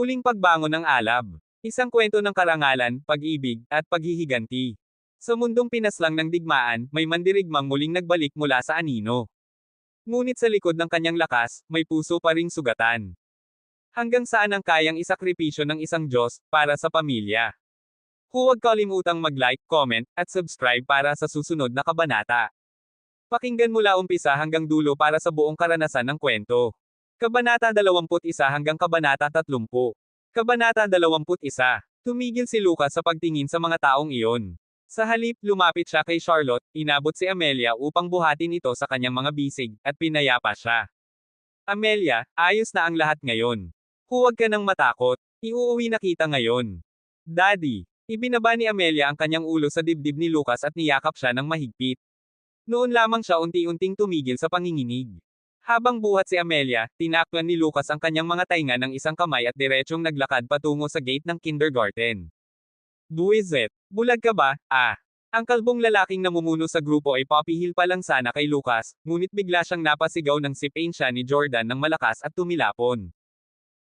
Muling pagbangon ng Alab. Isang kwento ng karangalan, pag-ibig, at paghihiganti. Sa mundong pinaslang ng digmaan, may mandirigmang muling nagbalik mula sa anino. Ngunit sa likod ng kanyang lakas, may puso pa ring sugatan. Hanggang saan ang kayang isakripisyo ng isang Diyos, para sa pamilya? Huwag kalimutang mag-like, comment, at subscribe para sa susunod na kabanata. Pakinggan mula umpisa hanggang dulo para sa buong karanasan ng kwento. Kabanata 21 hanggang Kabanata 30. Kabanata 21. Tumigil si Lucas sa pagtingin sa mga taong iyon. Sa halip, lumapit siya kay Charlotte, inabot si Amelia upang buhatin ito sa kanyang mga bisig, at pinayapa siya. Amelia, ayos na ang lahat ngayon. Huwag ka nang matakot, iuuwi na kita ngayon. Daddy, ibinaba ni Amelia ang kanyang ulo sa dibdib ni Lucas at niyakap siya ng mahigpit. Noon lamang siya unti-unting tumigil sa panginginig. Habang buhat si Amelia, tinakpan ni Lucas ang kanyang mga tainga ng isang kamay at diretsyong naglakad patungo sa gate ng kindergarten. Buwisit, bulag ka ba? Ang kalbong lalaking namumuno sa grupo ay papihil pa lang sana kay Lucas, ngunit bigla siyang napasigaw ng sipain siya ni Jordan ng malakas at tumilapon.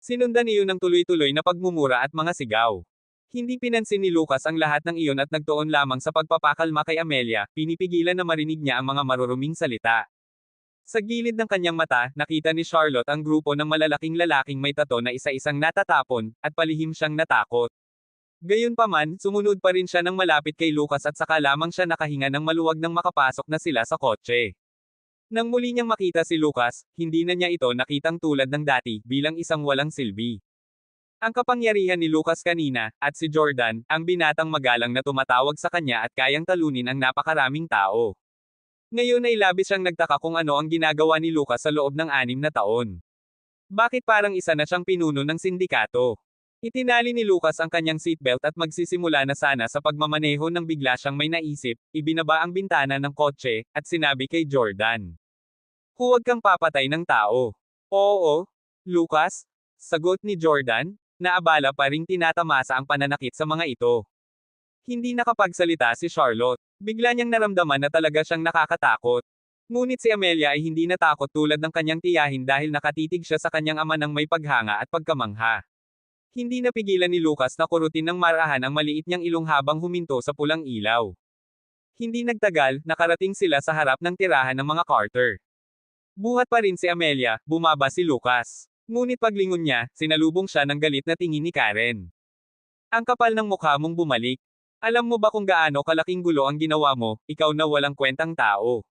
Sinundan iyon ng tuloy-tuloy na pagmumura at mga sigaw. Hindi pinansin ni Lucas ang lahat ng iyon at nagtuon lamang sa pagpapakalma kay Amelia, pinipigilan na marinig niya ang mga maruruming salita. Sa gilid ng kanyang mata, nakita ni Charlotte ang grupo ng malalaking lalaking may tato na isa-isang natatapon, at palihim siyang natakot. Gayunpaman, sumunod pa rin siya ng malapit kay Lucas at saka lamang siya nakahinga ng maluwag nang makapasok na sila sa kotse. Nang muli niyang makita si Lucas, hindi na niya ito nakitang tulad ng dati, bilang isang walang silbi. Ang kapangyarihan ni Lucas kanina, at si Jordan, ang binatang magalang na tumatawag sa kanya at kayang talunin ang napakaraming tao. Ngayon ay labis siyang nagtaka kung ano ang ginagawa ni Lucas sa loob ng 6 na taon. Bakit parang isa na siyang pinuno ng sindikato? Itinali ni Lucas ang kanyang seatbelt at magsisimula na sana sa pagmamaneho nang bigla siyang may naisip, ibinaba ang bintana ng kotse, at sinabi kay Jordan. Huwag kang papatay ng tao. Oo, Lucas? Sagot ni Jordan, naabala pa ring tinatamasa ang pananakit sa mga ito. Hindi nakapagsalita si Charlotte. Bigla niyang naramdaman na talaga siyang nakakatakot. Ngunit si Amelia ay hindi natakot tulad ng kanyang tiyahin dahil nakatitig siya sa kanyang ama ng may paghanga at pagkamangha. Hindi napigilan ni Lucas na kurutin ng marahan ang maliit niyang ilong habang huminto sa pulang ilaw. Hindi nagtagal, nakarating sila sa harap ng tirahan ng mga Carter. Buhat pa rin si Amelia, bumaba si Lucas. Ngunit paglingon niya, sinalubong siya ng galit na tingin ni Karen. Ang kapal ng mukha mong bumalik. Alam mo ba kung gaano kalaking gulo ang ginawa mo, ikaw na walang kwentang tao?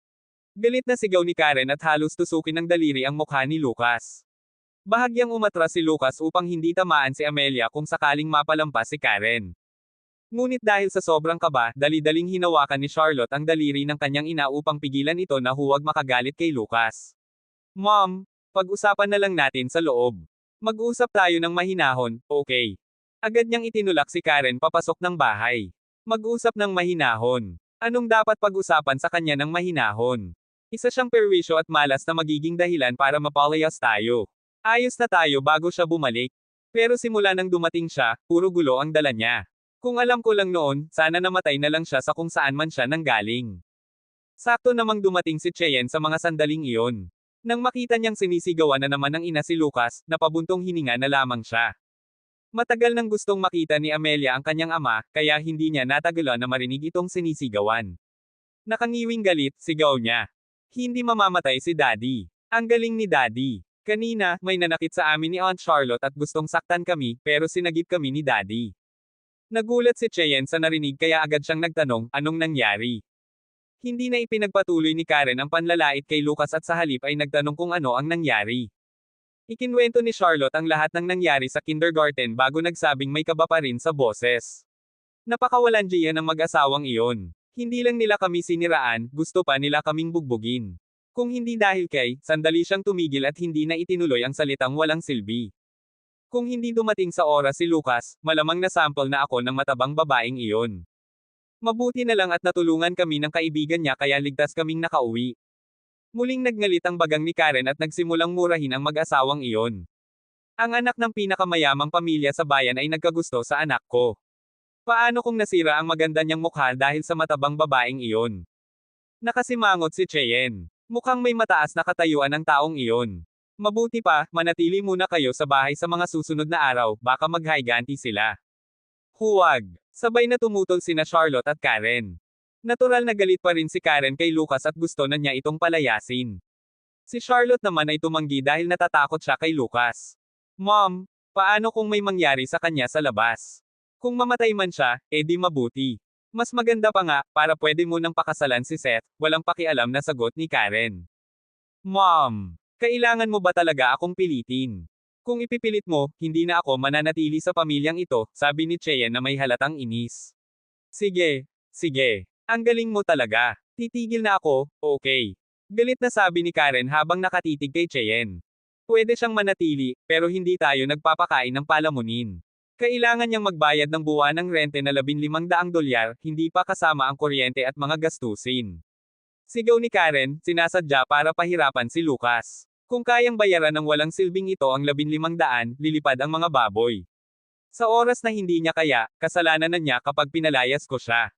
Galit na sigaw ni Karen at halos tusukin ng daliri ang mukha ni Lucas. Bahagyang umatras si Lucas upang hindi tamaan si Amelia kung sakaling mapalampas si Karen. Ngunit dahil sa sobrang kaba, dali-daling hinawakan ni Charlotte ang daliri ng kanyang ina upang pigilan ito na huwag makagalit kay Lucas. Mom, pag-usapan na lang natin sa loob. Mag-usap tayo ng mahinahon, okay? Agad niyang itinulak si Karen papasok ng bahay. Mag-usap ng mahinahon. Anong dapat pag-usapan sa kanya ng mahinahon? Isa siyang perwisyo at malas na magiging dahilan para mapalayas tayo. Ayos na tayo bago siya bumalik. Pero simula nang dumating siya, puro gulo ang dala niya. Kung alam ko lang noon, sana namatay na lang siya sa kung saan man siya nanggaling. Sakto namang dumating si Cheyenne sa mga sandaling iyon. Nang makita niyang sinisigawan na naman ng ina si Lucas, napabuntong hininga na lamang siya. Matagal nang gustong makita ni Amelia ang kanyang ama, kaya hindi niya natagalan na marinig itong sinisigawan. Nakangiwing galit, sigaw niya. Hindi mamamatay si Daddy. Ang galing ni Daddy. Kanina, may nanakit sa amin ni Aunt Charlotte at gustong saktan kami, pero sinagip kami ni Daddy. Nagulat si Cheyenne sa narinig kaya agad siyang nagtanong, anong nangyari? Hindi na ipinagpatuloy ni Karen ang panlalait kay Lucas at sa halip ay nagtanong kung ano ang nangyari. Ikinwento ni Charlotte ang lahat ng nangyari sa kindergarten bago nagsabing may kaba pa rin sa boses. Napakawalandiya ng mag-asawang iyon. Hindi lang nila kami siniraan, gusto pa nila kaming bugbugin. Kung hindi dahil kay, sandali siyang tumigil at hindi na itinuloy ang salitang walang silbi. Kung hindi dumating sa oras si Lucas, malamang nasample na ako ng matabang babaeng iyon. Mabuti na lang at natulungan kami ng kaibigan niya kaya ligtas kaming nakauwi. Muling nagngalit ang bagang ni Karen at nagsimulang murahin ang mag-asawang iyon. Ang anak ng pinakamayamang pamilya sa bayan ay nagkagusto sa anak ko. Paano kung nasira ang maganda niyang mukha dahil sa matabang babaeng iyon? Nakasimangot si Cheyenne. Mukhang may mataas na katayuan ang taong iyon. Mabuti pa, manatili muna kayo sa bahay sa mga susunod na araw, baka maghiganti sila. Huwag. Sabay na tumutol sina Charlotte at Karen. Natural na galit pa rin si Karen kay Lucas at gusto na niya itong palayasin. Si Charlotte naman ay tumanggi dahil natatakot siya kay Lucas. Mom, paano kung may mangyari sa kanya sa labas? Kung mamatay man siya, edi mabuti. Mas maganda pa nga, para pwede mo nang pakasalan si Seth, walang pakialam na sagot ni Karen. Mom, kailangan mo ba talaga akong pilitin? Kung ipipilit mo, hindi na ako mananatili sa pamilyang ito, sabi ni Cheyenne na may halatang inis. Sige, sige. Ang galing mo talaga. Titigil na ako, okay. Galit na sabi ni Karen habang nakatitig kay Cheyenne. Pwede siyang manatili, pero hindi tayo nagpapakain ng palamunin. Kailangan niyang magbayad ng buwan ng rente na $1,500, hindi pa kasama ang kuryente at mga gastusin. Sigaw ni Karen, sinasadya para pahirapan si Lucas. Kung kayang bayaran ng walang silbing ito ang 1,500, lilipad ang mga baboy. Sa oras na hindi niya kaya, kasalanan na niya kapag pinalayas ko siya.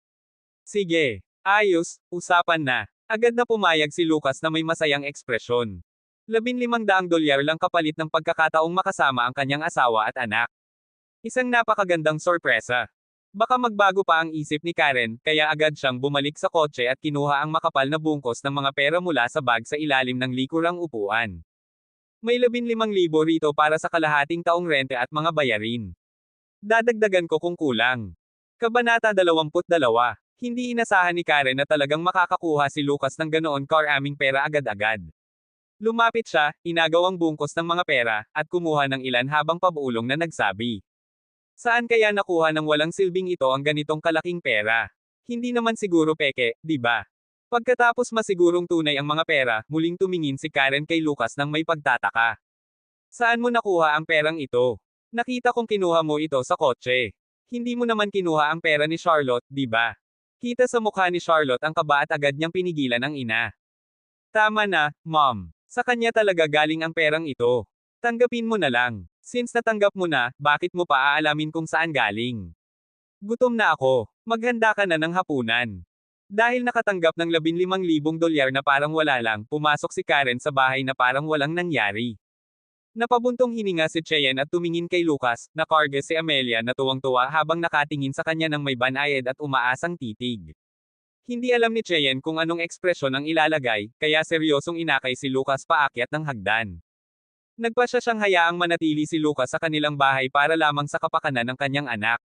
Sige. Ayos, usapan na. Agad na pumayag si Lucas na may masayang ekspresyon. $1,500 lang kapalit ng pagkakataong makasama ang kanyang asawa at anak. Isang napakagandang sorpresa. Baka magbago pa ang isip ni Karen, kaya agad siyang bumalik sa kotse at kinuha ang makapal na bungkos ng mga pera mula sa bag sa ilalim ng likurang upuan. May 15,000 rito para sa kalahating taong rente at mga bayarin. Dadagdagan ko kung kulang. Kabanata 22. Hindi inasahan ni Karen na talagang makakakuha si Lucas ng ganoon karaming pera agad-agad. Lumapit siya, inagaw ang bungkos ng mga pera, at kumuha ng ilan habang pabulong na nagsabi. Saan kaya nakuha ng walang silbing ito ang ganitong kalaking pera? Hindi naman siguro peke, di ba? Pagkatapos masigurong tunay ang mga pera, muling tumingin si Karen kay Lucas nang may pagtataka. Saan mo nakuha ang perang ito? Nakita kong kinuha mo ito sa kotse. Hindi mo naman kinuha ang pera ni Charlotte, di ba? Kita sa mukha ni Charlotte ang kaba at agad niyang pinigilan ang ina. Tama na, Mom. Sa kanya talaga galing ang perang ito. Tanggapin mo na lang. Since natanggap mo na, bakit mo pa aalamin kung saan galing? Gutom na ako. Maghanda ka na ng hapunan. Dahil nakatanggap ng $15,000 na parang wala lang, pumasok si Karen sa bahay na parang walang nangyari. Napabuntong hininga si Cheyenne at tumingin kay Lucas, nakarga si Amelia na tuwang-tuwa habang nakatingin sa kanya ng may banayad at umaasang titig. Hindi alam ni Cheyenne kung anong ekspresyon ang ilalagay, kaya seryosong inakay si Lucas paakyat ng hagdan. Nagpasya siyang hayaang manatili si Lucas sa kanilang bahay para lamang sa kapakanan ng kanyang anak.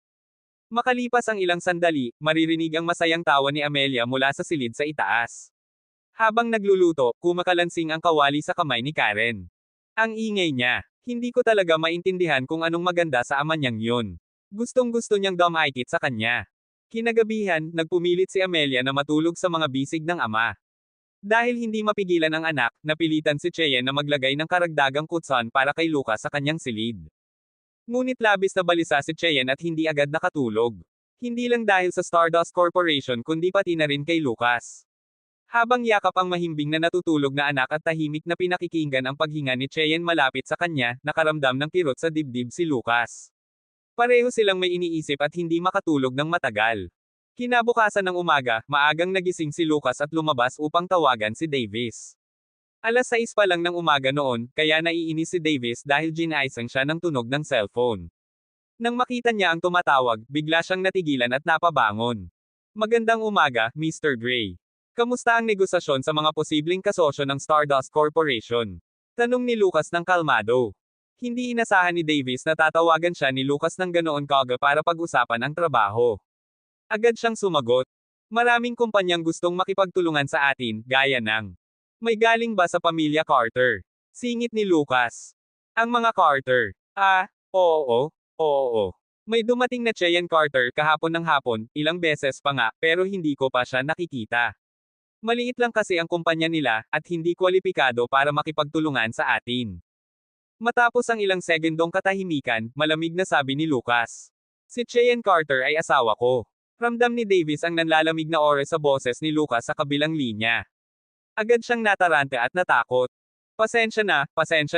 Makalipas ang ilang sandali, maririnig ang masayang tawa ni Amelia mula sa silid sa itaas. Habang nagluluto, kumakalansing ang kawali sa kamay ni Karen. Ang ingay niya. Hindi ko talaga maintindihan kung anong maganda sa ama niyang yun. Gustong-gusto niyang dumaikit sa kanya. Kinagabihan, nagpumilit si Amelia na matulog sa mga bisig ng ama. Dahil hindi mapigilan ang anak, napilitan si Cheyenne na maglagay ng karagdagang kutsan para kay Lucas sa kanyang silid. Ngunit labis na balisa si Cheyenne at hindi agad nakatulog. Hindi lang dahil sa Stardust Corporation kundi pati na rin kay Lucas. Habang yakap ang mahimbing na natutulog na anak at tahimik na pinakikinggan ang paghinga ni Cheyenne malapit sa kanya, nakaramdam ng kirot sa dibdib si Lucas. Pareho silang may iniisip at hindi makatulog ng matagal. Kinabukasan ng umaga, maagang nagising si Lucas at lumabas upang tawagan si Davis. 6:00 pa lang ng umaga noon, kaya naiinis si Davis dahil ginaisang siya ng tunog ng cellphone. Nang makita niya ang tumatawag, bigla siyang natigilan at napabangon. Magandang umaga, Mr. Gray. Kamusta ang negosasyon sa mga posibleng kasosyo ng Stardust Corporation? Tanong ni Lucas ng kalmado. Hindi inasahan ni Davis na tatawagan siya ni Lucas ng ganoon kaagad para pag-usapan ang trabaho. Agad siyang sumagot. Maraming kumpanyang gustong makipagtulungan sa atin, gaya ng may galing ba sa pamilya Carter? Singit ni Lucas. Ang mga Carter. Oo. May dumating na Cheyenne Carter kahapon ng hapon, ilang beses pa nga, pero hindi ko pa siya nakikita. Maliit lang kasi ang kumpanya nila, at hindi kwalipikado para makipagtulungan sa atin. Matapos ang ilang segundong katahimikan, malamig na sabi ni Lucas. Si Cheyenne Carter ay asawa ko. Ramdam ni Davis ang nanlalamig na oras sa boses ni Lucas sa kabilang linya. Agad siyang nataranta at natakot. Pasensya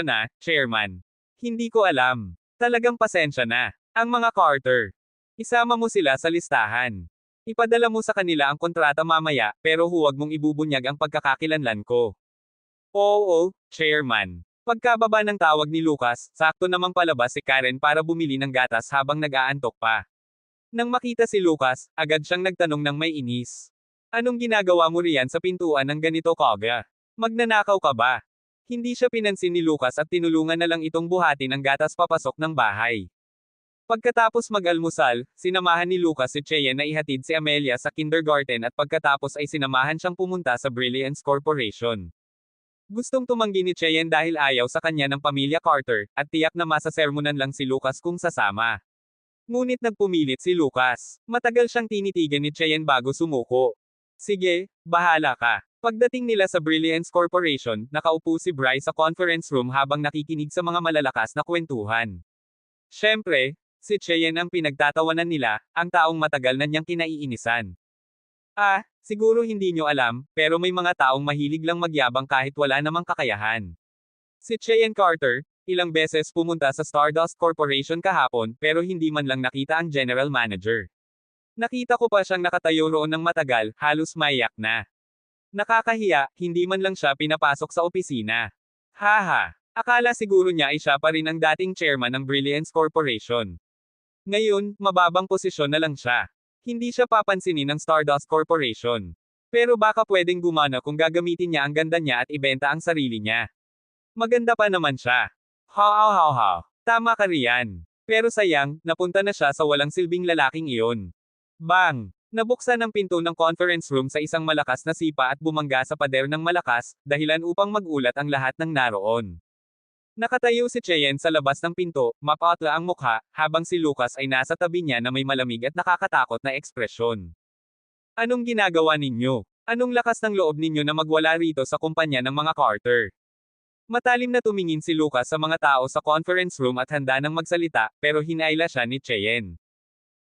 na, Chairman. Hindi ko alam. Talagang pasensya na. Ang mga Carter. Isama mo sila sa listahan. Ipadala mo sa kanila ang kontrata mamaya, pero huwag mong ibubunyag ang pagkakakilanlan ko. Oo, Chairman. Pagkababa ng tawag ni Lucas, sakto namang palabas si Karen para bumili ng gatas habang nag-aantok pa. Nang makita si Lucas, agad siyang nagtanong ng may inis. Anong ginagawa mo riyan sa pintuan ng ganito kaga? Magnanakaw ka ba? Hindi siya pinansin ni Lucas at tinulungan na lang itong buhatin ang gatas papasok ng bahay. Pagkatapos mag-almusal, sinamahan ni Lucas si Cheyenne na ihatid si Amelia sa kindergarten at pagkatapos ay sinamahan siyang pumunta sa Brilliance Corporation. Gustong tumanggi ni Cheyenne dahil ayaw sa kanya ng pamilya Carter, at tiyak na masasermonan lang si Lucas kung sasama. Ngunit nagpumilit si Lucas. Matagal siyang tinitigan ni Cheyenne bago sumuko. Sige, bahala ka. Pagdating nila sa Brilliance Corporation, nakaupo si Bryce sa conference room habang nakikinig sa mga malalakas na kwentuhan. Siyempre, si Cheyenne ang pinagtatawanan nila, ang taong matagal na niyang kinaiinisan. Siguro hindi nyo alam, pero may mga taong mahilig lang magyabang kahit wala namang kakayahan. Si Cheyenne Carter, ilang beses pumunta sa Stardust Corporation kahapon pero hindi man lang nakita ang general manager. Nakita ko pa siyang nakatayo roon ng matagal, halos maiyak na. Nakakahiya, hindi man lang siya pinapasok sa opisina. Haha, akala siguro niya ay siya pa rin ang dating chairman ng Brilliance Corporation. Ngayon, mababang posisyon na lang siya. Hindi siya papansinin ng Stardust Corporation. Pero baka pwedeng gumana kung gagamitin niya ang ganda niya at ibenta ang sarili niya. Maganda pa naman siya. Ha. Tama ka riyan. Pero sayang, napunta na siya sa walang silbing lalaking iyon. Bang! Nabuksan ang pinto ng conference room sa isang malakas na sipa at bumangga sa pader ng malakas, dahilan upang magulat ang lahat ng naroon. Nakatayo si Cheyenne sa labas ng pinto, mapatla ang mukha, habang si Lucas ay nasa tabi niya na may malamig at nakakatakot na ekspresyon. Anong ginagawa ninyo? Anong lakas ng loob ninyo na magwala rito sa kumpanya ng mga Carter? Matalim na tumingin si Lucas sa mga tao sa conference room at handa nang magsalita, pero hinayla siya ni Cheyenne.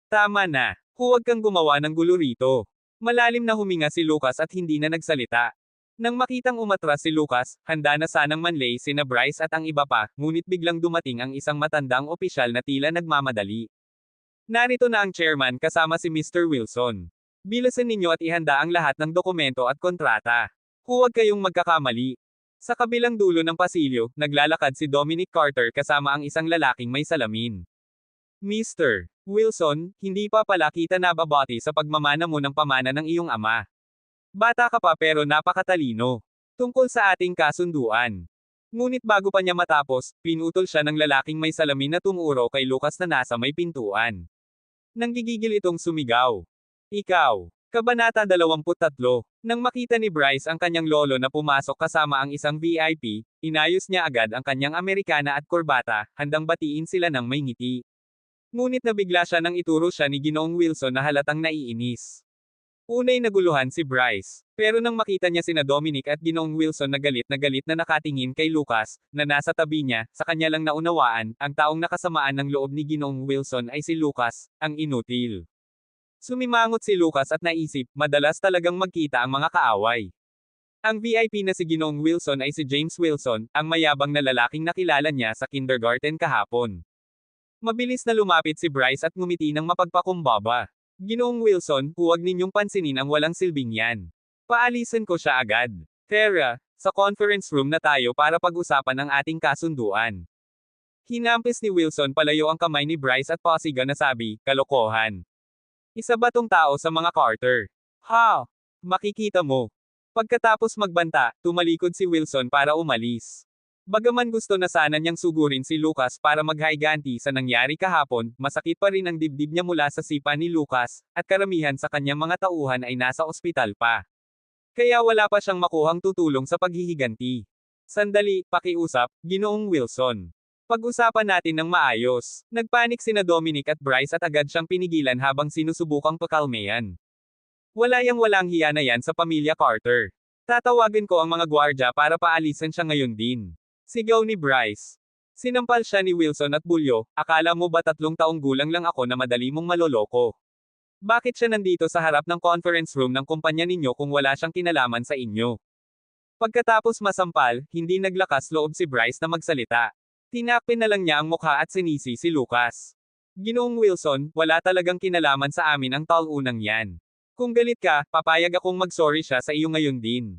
Tama na. Huwag kang gumawa ng gulo rito. Malalim na huminga si Lucas at hindi na nagsalita. Nang makitang umatras si Lucas, handa na sanang manlay sina Bryce at ang iba pa, ngunit biglang dumating ang isang matandang opisyal na tila nagmamadali. Narito na ang chairman kasama si Mr. Wilson. Bilasan ninyo at ihanda ang lahat ng dokumento at kontrata. Huwag kayong magkakamali. Sa kabilang dulo ng pasilyo, naglalakad si Dominic Carter kasama ang isang lalaking may salamin. Mr. Wilson, hindi pa pala kita nababati sa pagmamana mo ng pamana ng iyong ama. Bata ka pa pero napakatalino. Tungkol sa ating kasunduan. Ngunit bago pa niya matapos, pinutol siya ng lalaking may salamin na tumuro kay Lucas na nasa may pintuan. Nanggigigil itong sumigaw. Ikaw. Kabanata 23. Nang makita ni Bryce ang kanyang lolo na pumasok kasama ang isang VIP, inayos niya agad ang kanyang Amerikana at korbata, handang batiin sila ng may ngiti. Ngunit nabigla siya nang ituro siya ni Ginoong Wilson na halatang naiinis. Unay naguluhan si Bryce, pero nang makita niya sina Dominic at Ginoong Wilson na galit na nakatingin kay Lucas, na nasa tabi niya, sa kanya lang naunawaan, ang taong nakasamaan ng loob ni Ginoong Wilson ay si Lucas, ang inutil. Sumimangot si Lucas at naisip, madalas talagang magkita ang mga kaaway. Ang VIP na si Ginoong Wilson ay si James Wilson, ang mayabang na lalaking nakilala niya sa kindergarten kahapon. Mabilis na lumapit si Bryce at ngumiti ng mapagpakumbaba. Ginoong Wilson, huwag ninyong pansinin ang walang silbing yan. Paalisin ko siya agad. Tara, sa conference room na tayo para pag-usapan ang ating kasunduan. Hinampis ni Wilson palayo ang kamay ni Bryce at pasiga na sabi, kalokohan. Isa ba tong tao sa mga Carter? Ha! Makikita mo. Pagkatapos magbanta, tumalikod si Wilson para umalis. Bagaman gusto na sana niyang sugurin si Lucas para maghaiganti sa nangyari kahapon, masakit pa rin ang dibdib niya mula sa sipa ni Lucas, at karamihan sa kanyang mga tauhan ay nasa ospital pa. Kaya wala pa siyang makuhang tutulong sa paghihiganti. Sandali, pakiusap, Ginoong Wilson. Pag-usapan natin ng maayos. Nagpanik sina Dominic at Bryce at agad siyang pinigilan habang sinusubukang pakalmeyan. Walang hiya na yan sa pamilya Carter. Tatawagin ko ang mga gwardya para paalisan siya ngayon din. Sigaw ni Bryce. Sinampal siya ni Wilson at bulyo, akala mo ba 3 taong gulang lang ako na madali mong maloloko? Bakit siya nandito sa harap ng conference room ng kumpanya ninyo kung wala siyang kinalaman sa inyo? Pagkatapos masampal, hindi naglakas loob si Bryce na magsalita. Tinapin na lang niya ang mukha at sinisi si Lucas. Ginoong Wilson, wala talagang kinalaman sa amin ang taunang yan. Kung galit ka, papayag akong mag-sorry siya sa iyo ngayon din.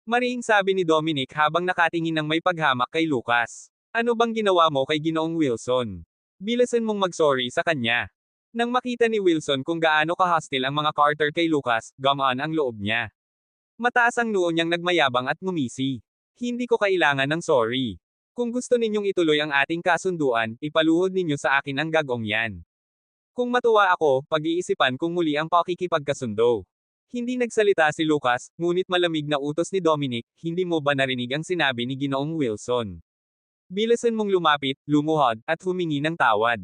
Mariing sabi ni Dominic habang nakatingin ng may paghamak kay Lucas. Ano bang ginawa mo kay Ginoong Wilson? Bilisan mong mag-sorry sa kanya. Nang makita ni Wilson kung gaano ka-hostile ang mga Carter kay Lucas, gumaan ang loob niya. Mataas ang noo niyang nagmayabang at ngumisi. Hindi ko kailangan ng sorry. Kung gusto ninyong ituloy ang ating kasunduan, ipaluhod ninyo sa akin ang gagong yan. Kung matuwa ako, pag-iisipan kung muli ang pakikipagkasundo. Hindi nagsalita si Lucas, ngunit malamig na utos ni Dominic, hindi mo ba narinig ang sinabi ni Ginoong Wilson? Bilisan mong lumapit, lumuhod, at humingi ng tawad.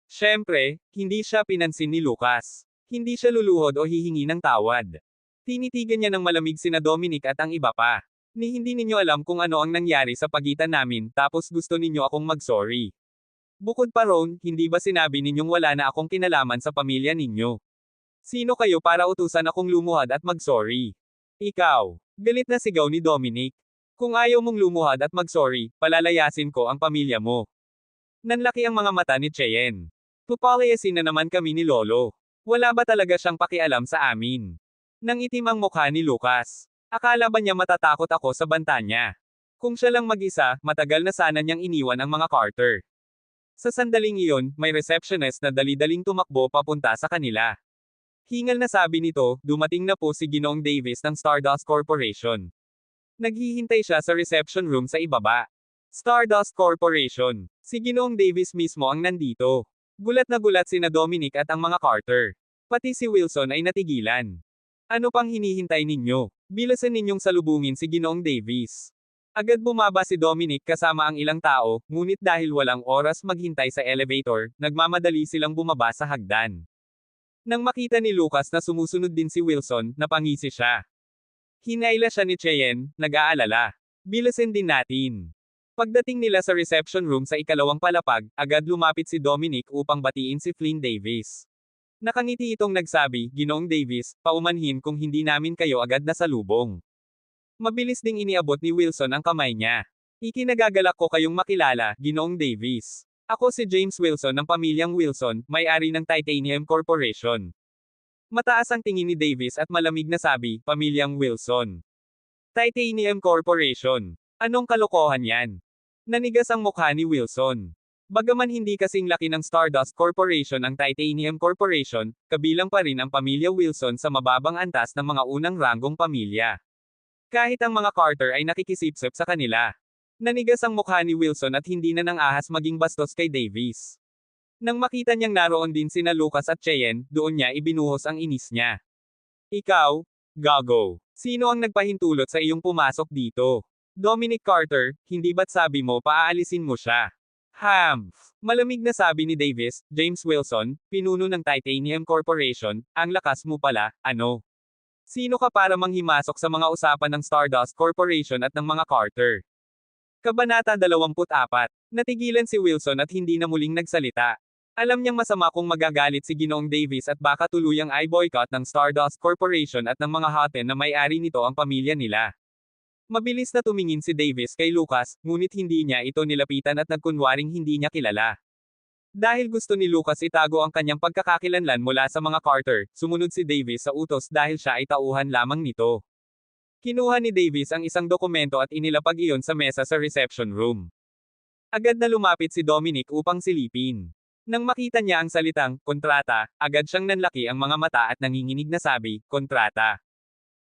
Siyempre, hindi siya pinansin ni Lucas. Hindi siya luluhod o hihingi ng tawad. Tinitigan niya ng malamig sina Dominic at ang iba pa. Ni hindi ninyo alam kung ano ang nangyari sa pagitan namin, tapos gusto ninyo akong mag-sorry. Bukod pa roon, hindi ba sinabi ninyong wala na akong kinalaman sa pamilya ninyo? Sino kayo para utusan akong lumuhad at mag-sorry? Ikaw. Galit na sigaw ni Dominic. Kung ayaw mong lumuhad at mag-sorry, palalayasin ko ang pamilya mo. Nanlaki ang mga mata ni Cheyenne. Pupalayasin na naman kami ni Lolo. Wala ba talaga siyang pakialam sa amin? Nang itim ang mukha ni Lucas. Akala ba niya matatakot ako sa banta niya? Kung siya lang mag-isa, matagal na sana niyang iniwan ang mga Carter. Sa sandaling iyon, may receptionist na dali-daling tumakbo papunta sa kanila. Hingal na sabi nito, dumating na po si Ginoong Davis ng Stardust Corporation. Naghihintay siya sa reception room sa ibaba. Stardust Corporation. Si Ginoong Davis mismo ang nandito. Gulat na gulat sina Dominic at ang mga Carter. Pati si Wilson ay natigilan. Ano pang hinihintay ninyo? Bilisan ninyong salubungin si Ginoong Davis. Agad bumaba si Dominic kasama ang ilang tao, ngunit dahil walang oras maghintay sa elevator, nagmamadali silang bumaba sa hagdan. Nang makita ni Lucas na sumusunod din si Wilson, napangisi siya. Hinaila siya ni Cheyenne, nag-aalala. Bilisan din natin. Pagdating nila sa reception room sa ikalawang palapag, agad lumapit si Dominic upang batiin si Flynn Davis. Nakangiti itong nagsabi, Ginoong Davis, paumanhin kung hindi namin kayo agad nasalubong. Mabilis ding iniabot ni Wilson ang kamay niya. Ikinagagalak ko kayong makilala, Ginoong Davis. Ako si James Wilson ng pamilyang Wilson, may-ari ng Titanium Corporation. Mataas ang tingin ni Davis at malamig na sabi, pamilyang Wilson. Titanium Corporation. Anong kalokohan yan? Nanigas ang mukha ni Wilson. Bagaman hindi kasing laki ng Stardust Corporation ang Titanium Corporation, kabilang pa rin ang pamilya Wilson sa mababang antas ng mga unang ranggong pamilya. Kahit ang mga Carter ay nakikisipsip sa kanila. Nanigas ang mukha ni Wilson at hindi na nang ahas maging bastos kay Davis. Nang makita niyang naroon din sina Lucas at Cheyenne, doon niya ibinuhos ang inis niya. Ikaw, gago. Sino ang nagpahintulot sa iyong pumasok dito? Dominic Carter, hindi ba't sabi mo paaalisin mo siya? Malamig na sabi ni Davis, James Wilson, pinuno ng Titanium Corporation, ang lakas mo pala, ano? Sino ka para manghimasok sa mga usapan ng Stardust Corporation at ng mga Carter? Kabanata 24. Natigilan si Wilson at hindi na muling nagsalita. Alam niyang masama kung magagalit si Ginoong Davis at baka tuluyang i-boycott ng Stardust Corporation at ng mga hotel na may-ari nito ang pamilya nila. Mabilis na tumingin si Davis kay Lucas, ngunit hindi niya ito nilapitan at nagkunwaring hindi niya kilala. Dahil gusto ni Lucas itago ang kanyang pagkakakilanlan mula sa mga Carter, sumunod si Davis sa utos dahil siya ay tauhan lamang nito. Kinuha ni Davis ang isang dokumento at inilapag iyon sa mesa sa reception room. Agad na lumapit si Dominic upang silipin. Nang makita niya ang salitang, kontrata, agad siyang nanlaki ang mga mata at nanginginig na sabi, kontrata.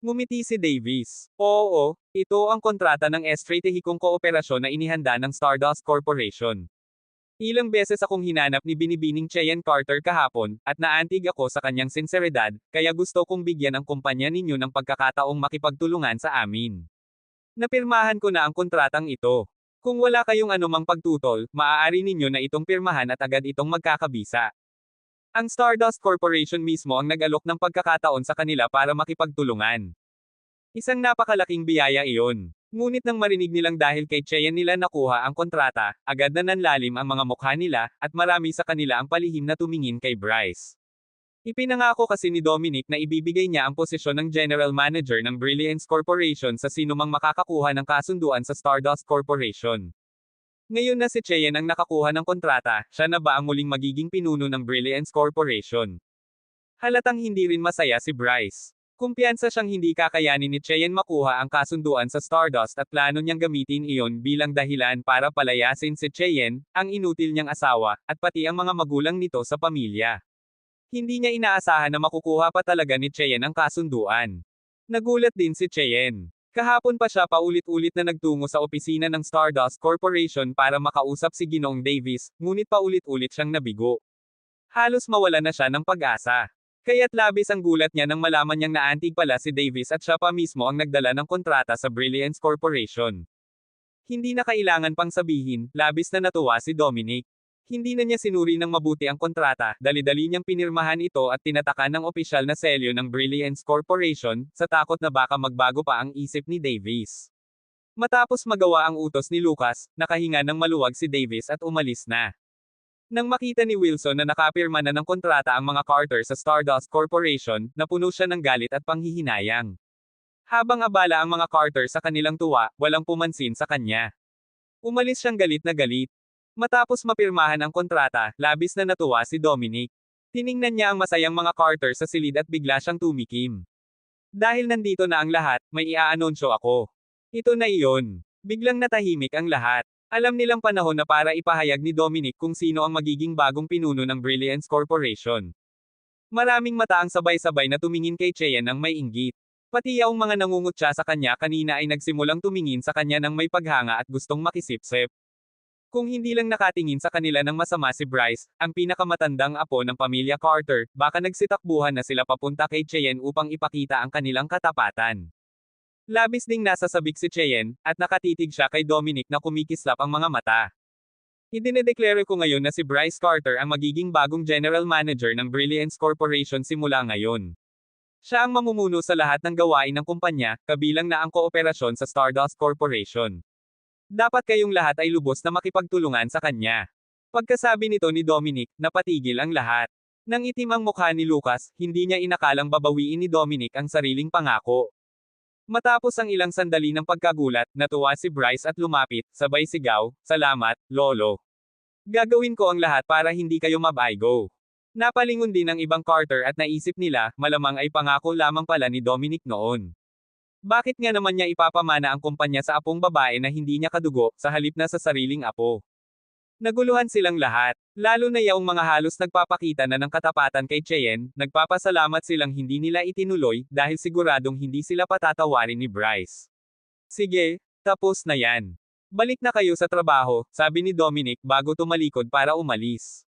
Ngumiti si Davis. Oo, ito ang kontrata ng estratehikong kooperasyon na inihanda ng Stardust Corporation. Ilang beses akong hinanap ni Binibining Cheyenne Carter kahapon, at naantig ako sa kanyang sinseridad, kaya gusto kong bigyan ang kumpanya ninyo ng pagkakataong makipagtulungan sa amin. Napirmahan ko na ang kontratang ito. Kung wala kayong anumang pagtutol, maaari ninyo na itong pirmahan at agad itong magkakabisa. Ang Stardust Corporation mismo ang nag-alok ng pagkakataon sa kanila para makipagtulungan. Isang napakalaking biyaya iyon. Ngunit nang marinig nilang dahil kay Cheyenne nila nakuha ang kontrata, agad na nanlalim ang mga mukha nila, at marami sa kanila ang palihim na tumingin kay Bryce. Ipinangako kasi ni Dominic na ibibigay niya ang posisyon ng General Manager ng Brilliance Corporation sa sinumang makakakuha ng kasunduan sa Stardust Corporation. Ngayon na si Cheyenne ang nakakuha ng kontrata, siya na ba ang muling magiging pinuno ng Brilliance Corporation? Halatang hindi rin masaya si Bryce. Kumpiyansa siyang hindi kakayanin ni Cheyenne makuha ang kasunduan sa Stardust at plano niyang gamitin iyon bilang dahilan para palayasin si Cheyenne, ang inutil niyang asawa, at pati ang mga magulang nito sa pamilya. Hindi niya inaasahan na makukuha pa talaga ni Cheyenne ang kasunduan. Nagulat din si Cheyenne. Kahapon pa siya paulit-ulit na nagtungo sa opisina ng Stardust Corporation para makausap si Ginoong Davis, ngunit paulit-ulit siyang nabigo. Halos mawala na siya ng pag-asa. Kaya't labis ang gulat niya nang malaman niyang naantig pala si Davis at siya pa mismo ang nagdala ng kontrata sa Brilliance Corporation. Hindi na kailangan pang sabihin, labis na natuwa si Dominic. Hindi na niya sinuri ng mabuti ang kontrata, dali-dali niyang pinirmahan ito at tinatakan ng opisyal na selyo ng Brilliance Corporation, sa takot na baka magbago pa ang isip ni Davis. Matapos magawa ang utos ni Lucas, nakahinga ng maluwag si Davis at umalis na. Nang makita ni Wilson na nakapirma na ng kontrata ang mga Carter sa Stardust Corporation, napuno siya ng galit at panghihinayang. Habang abala ang mga Carter sa kanilang tuwa, walang pumansin sa kanya. Umalis siyang galit na galit. Matapos mapirmahan ang kontrata, labis na natuwa si Dominic. Tiningnan niya ang masayang mga Carter sa silid at bigla siyang tumikim. Dahil nandito na ang lahat, may iaanunsyo ako. Ito na iyon. Biglang natahimik ang lahat. Alam nilang panahon na para ipahayag ni Dominic kung sino ang magiging bagong pinuno ng Brilliance Corporation. Maraming mata ang sabay-sabay na tumingin kay Cheyenne ng may inggit. Pati yaong mga nangungutya sa kanya kanina ay nagsimulang tumingin sa kanya ng may paghanga at gustong makisipsip. Kung hindi lang nakatingin sa kanila ng masama si Bryce, ang pinakamatandang apo ng pamilya Carter, baka nagsitakbuhan na sila papunta kay Cheyenne upang ipakita ang kanilang katapatan. Labis ding nasasabik si Cheyenne, at nakatitig siya kay Dominic na kumikislap ang mga mata. Idinedeklara ko ngayon na si Bryce Carter ang magiging bagong general manager ng Brilliance Corporation simula ngayon. Siya ang mamumuno sa lahat ng gawain ng kumpanya, kabilang na ang kooperasyon sa Stardust Corporation. Dapat kayong lahat ay lubos na makipagtulungan sa kanya. Pagkasabi nito ni Dominic, napatigil ang lahat. Nang itim ang mukha ni Lucas, hindi niya inakalang babawiin ni Dominic ang sariling pangako. Matapos ang ilang sandali ng pagkagulat, natuwa si Bryce at lumapit, sabay sigaw, "Salamat, Lolo. Gagawin ko ang lahat para hindi kayo mabaygo." Napalingon din ang ibang Carter at naisip nila, malamang ay pangako lamang pala ni Dominic noon. Bakit nga naman niya ipapamana ang kumpanya sa apong babae na hindi niya kadugo, sa halip na sa sariling apo? Naguluhan silang lahat, lalo na yaong mga halos nagpapakita na ng katapatan kay Cheyenne, nagpapasalamat silang hindi nila itinuloy, dahil siguradong hindi sila patatawarin ni Bryce. Sige, tapos na yan. Balik na kayo sa trabaho, sabi ni Dominic bago tumalikod para umalis.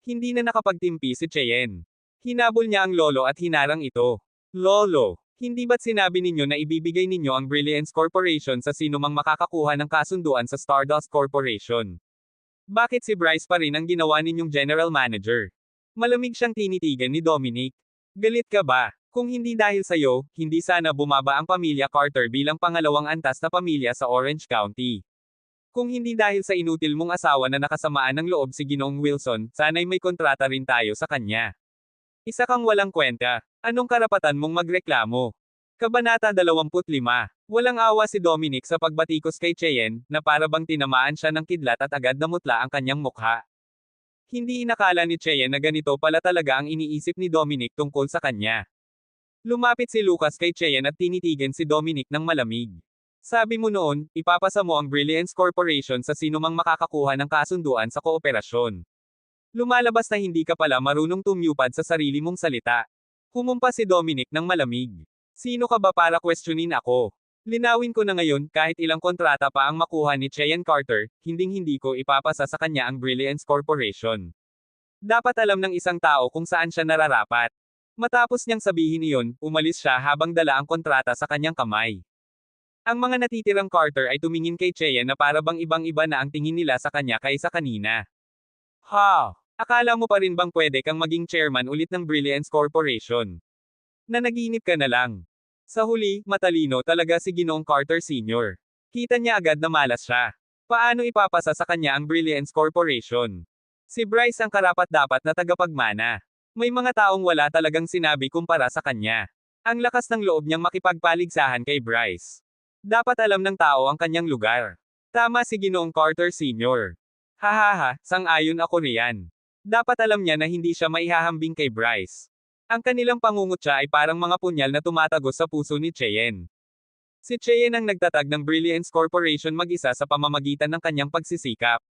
Hindi na nakapagtimpi si Cheyenne. Hinabol niya ang lolo at hinarang ito. "Lolo, hindi ba't sinabi ninyo na ibibigay ninyo ang Brilliance Corporation sa sinumang makakakuha ng kasunduan sa Stardust Corporation? Bakit si Bryce pa rin ang ginawa ninyong general manager?" Malamig siyang tinitigan ni Dominic. "Galit ka ba? Kung hindi dahil sa'yo, hindi sana bumaba ang pamilya Carter bilang pangalawang antas na pamilya sa Orange County. Kung hindi dahil sa inutil mong asawa na nakasamaan ng loob si Ginoong Wilson, sana'y may kontrata rin tayo sa kanya. Isa kang walang kwenta. Anong karapatan mong magreklamo?" Kabanata 25. Walang awa si Dominic sa pagbatikos kay Cheyenne, na para bang tinamaan siya ng kidlat at agad namutla ang kanyang mukha. Hindi inakala ni Cheyenne na ganito pala talaga ang iniisip ni Dominic tungkol sa kanya. Lumapit si Lucas kay Cheyenne at tinitigan si Dominic ng malamig. "Sabi mo noon, ipapasa mo ang Brilliance Corporation sa sinumang makakakuha ng kasunduan sa kooperasyon. Lumalabas na hindi ka pala marunong tumyupad sa sarili mong salita." Humumpa si Dominic ng malamig. "Sino ka ba para questionin ako? Linawin ko na ngayon, kahit ilang kontrata pa ang makuha ni Cheyenne Carter, hinding-hindi ko ipapasa sa kanya ang Brilliance Corporation. Dapat alam ng isang tao kung saan siya nararapat." Matapos niyang sabihin iyon, umalis siya habang dala ang kontrata sa kanyang kamay. Ang mga natitirang Carter ay tumingin kay Cheyenne na para bang ibang-iba na ang tingin nila sa kanya kaysa kanina. "Ha? Akala mo pa rin bang pwede kang maging chairman ulit ng Brilliance Corporation? Nanaginip ka na lang." Sa huli, matalino talaga si Ginoong Carter Sr. Kita niya agad na malas siya. Paano ipapasa sa kanya ang Brilliance Corporation? Si Bryce ang karapat-dapat na tagapagmana. May mga taong wala talagang sinabi kumpara sa kanya. Ang lakas ng loob niyang makipagpaligsahan kay Bryce. Dapat alam ng tao ang kanyang lugar. Tama si Ginoong Carter Sr. Hahaha, sang-ayon ako riyan. Dapat alam niya na hindi siya maihahambing kay Bryce. Ang kanilang pangungutya ay parang mga punyal na tumatagos sa puso ni Cheyenne. Si Cheyenne ang nagtatag ng Brilliance Corporation mag-isa sa pamamagitan ng kanyang pagsisikap.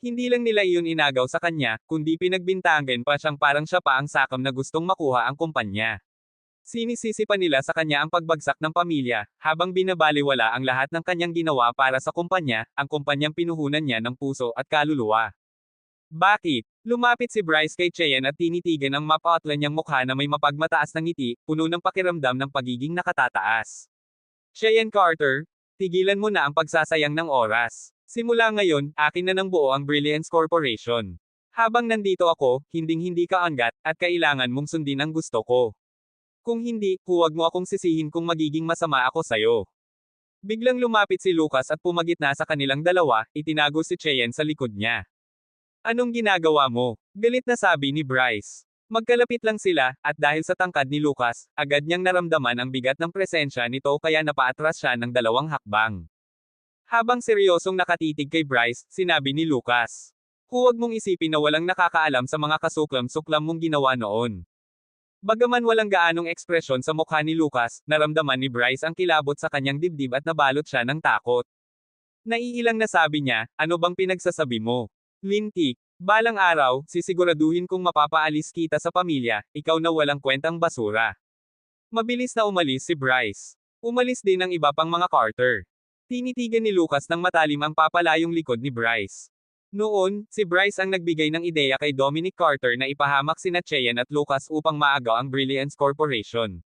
Hindi lang nila iyon inagaw sa kanya, kundi pinagbintangan pa siyang parang siya pa ang sakam na gustong makuha ang kumpanya. Sinisisi pa nila sa kanya ang pagbagsak ng pamilya, habang binabaliwala ang lahat ng kanyang ginawa para sa kumpanya, ang kumpanyang pinuhunan niya ng puso at kaluluwa. Bakit? Lumapit si Bryce kay Cheyenne at tinitigan ang mapatla niyang mukha na may mapagmataas na ngiti, puno ng pakiramdam ng pagiging nakatataas. Cheyenne Carter, tigilan mo na ang pagsasayang ng oras. Simula ngayon, akin na ng buo ang Brilliance Corporation. Habang nandito ako, hinding-hindi ka angat, at kailangan mong sundin ang gusto ko. Kung hindi, huwag mo akong sisihin kung magiging masama ako sa'yo. Biglang lumapit si Lucas at pumagitna sa kanilang dalawa, itinago si Cheyenne sa likod niya. Anong ginagawa mo? Galit na sabi ni Bryce. Magkalapit lang sila, at dahil sa tangkad ni Lucas, agad niyang naramdaman ang bigat ng presensya nito kaya napaatras siya ng 2 hakbang. Habang seryosong nakatitig kay Bryce, sinabi ni Lucas. Huwag mong isipin na walang nakakaalam sa mga kasuklam-suklam mong ginawa noon. Bagaman walang gaanong ekspresyon sa mukha ni Lucas, naramdaman ni Bryce ang kilabot sa kanyang dibdib at nabalot siya ng takot. Naiilang na sabi niya, ano bang pinagsasabi mo? Lintik, balang araw, sisiguraduhin kong mapapaalis kita sa pamilya, ikaw na walang kwentang basura. Mabilis na umalis si Bryce. Umalis din ang iba pang mga Carter. Tinitigan ni Lucas ng matalim ang papalayong likod ni Bryce. Noon, si Bryce ang nagbigay ng ideya kay Dominic Carter na ipahamak sina Cheyenne at Lucas upang maagaw ang Brilliance Corporation.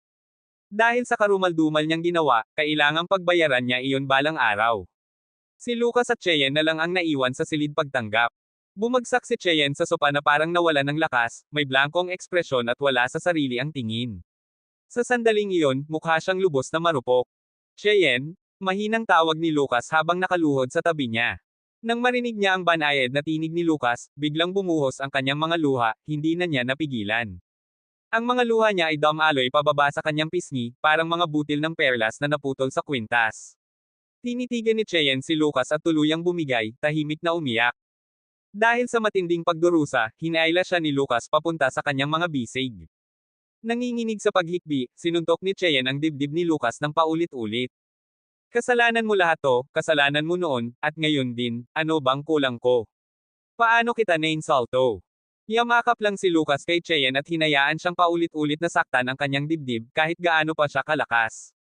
Dahil sa karumaldumal niyang ginawa, kailangang pagbayaran niya iyon balang araw. Si Lucas at Cheyenne na lang ang naiwan sa silid pagtanggap. Bumagsak si Cheyenne sa sopa na parang nawala ng lakas, may blankong ekspresyon at wala sa sarili ang tingin. Sa sandaling iyon, mukha siyang lubos na marupok. Cheyenne, mahinang tawag ni Lucas habang nakaluhod sa tabi niya. Nang marinig niya ang banayad na tinig ni Lucas, biglang bumuhos ang kanyang mga luha, hindi na niya napigilan. Ang mga luha niya ay dumaloy pababa sa kanyang pisngi, parang mga butil ng perlas na naputol sa kwintas. Tinitigan ni Cheyenne si Lucas at tuluyang bumigay, tahimik na umiyak. Dahil sa matinding pagdurusa, hinayla siya ni Lucas papunta sa kanyang mga bisig. Nanginginig sa paghikbi, sinuntok ni Cheyenne ang dibdib ni Lucas ng paulit-ulit. Kasalanan mo lahat to, kasalanan mo noon, at ngayon din, ano bang kulang ko? Paano kita na-insulto? Yamakap lang si Lucas kay Cheyenne at hinayaan siyang paulit-ulit na saktan ang kanyang dibdib kahit gaano pa siya kalakas.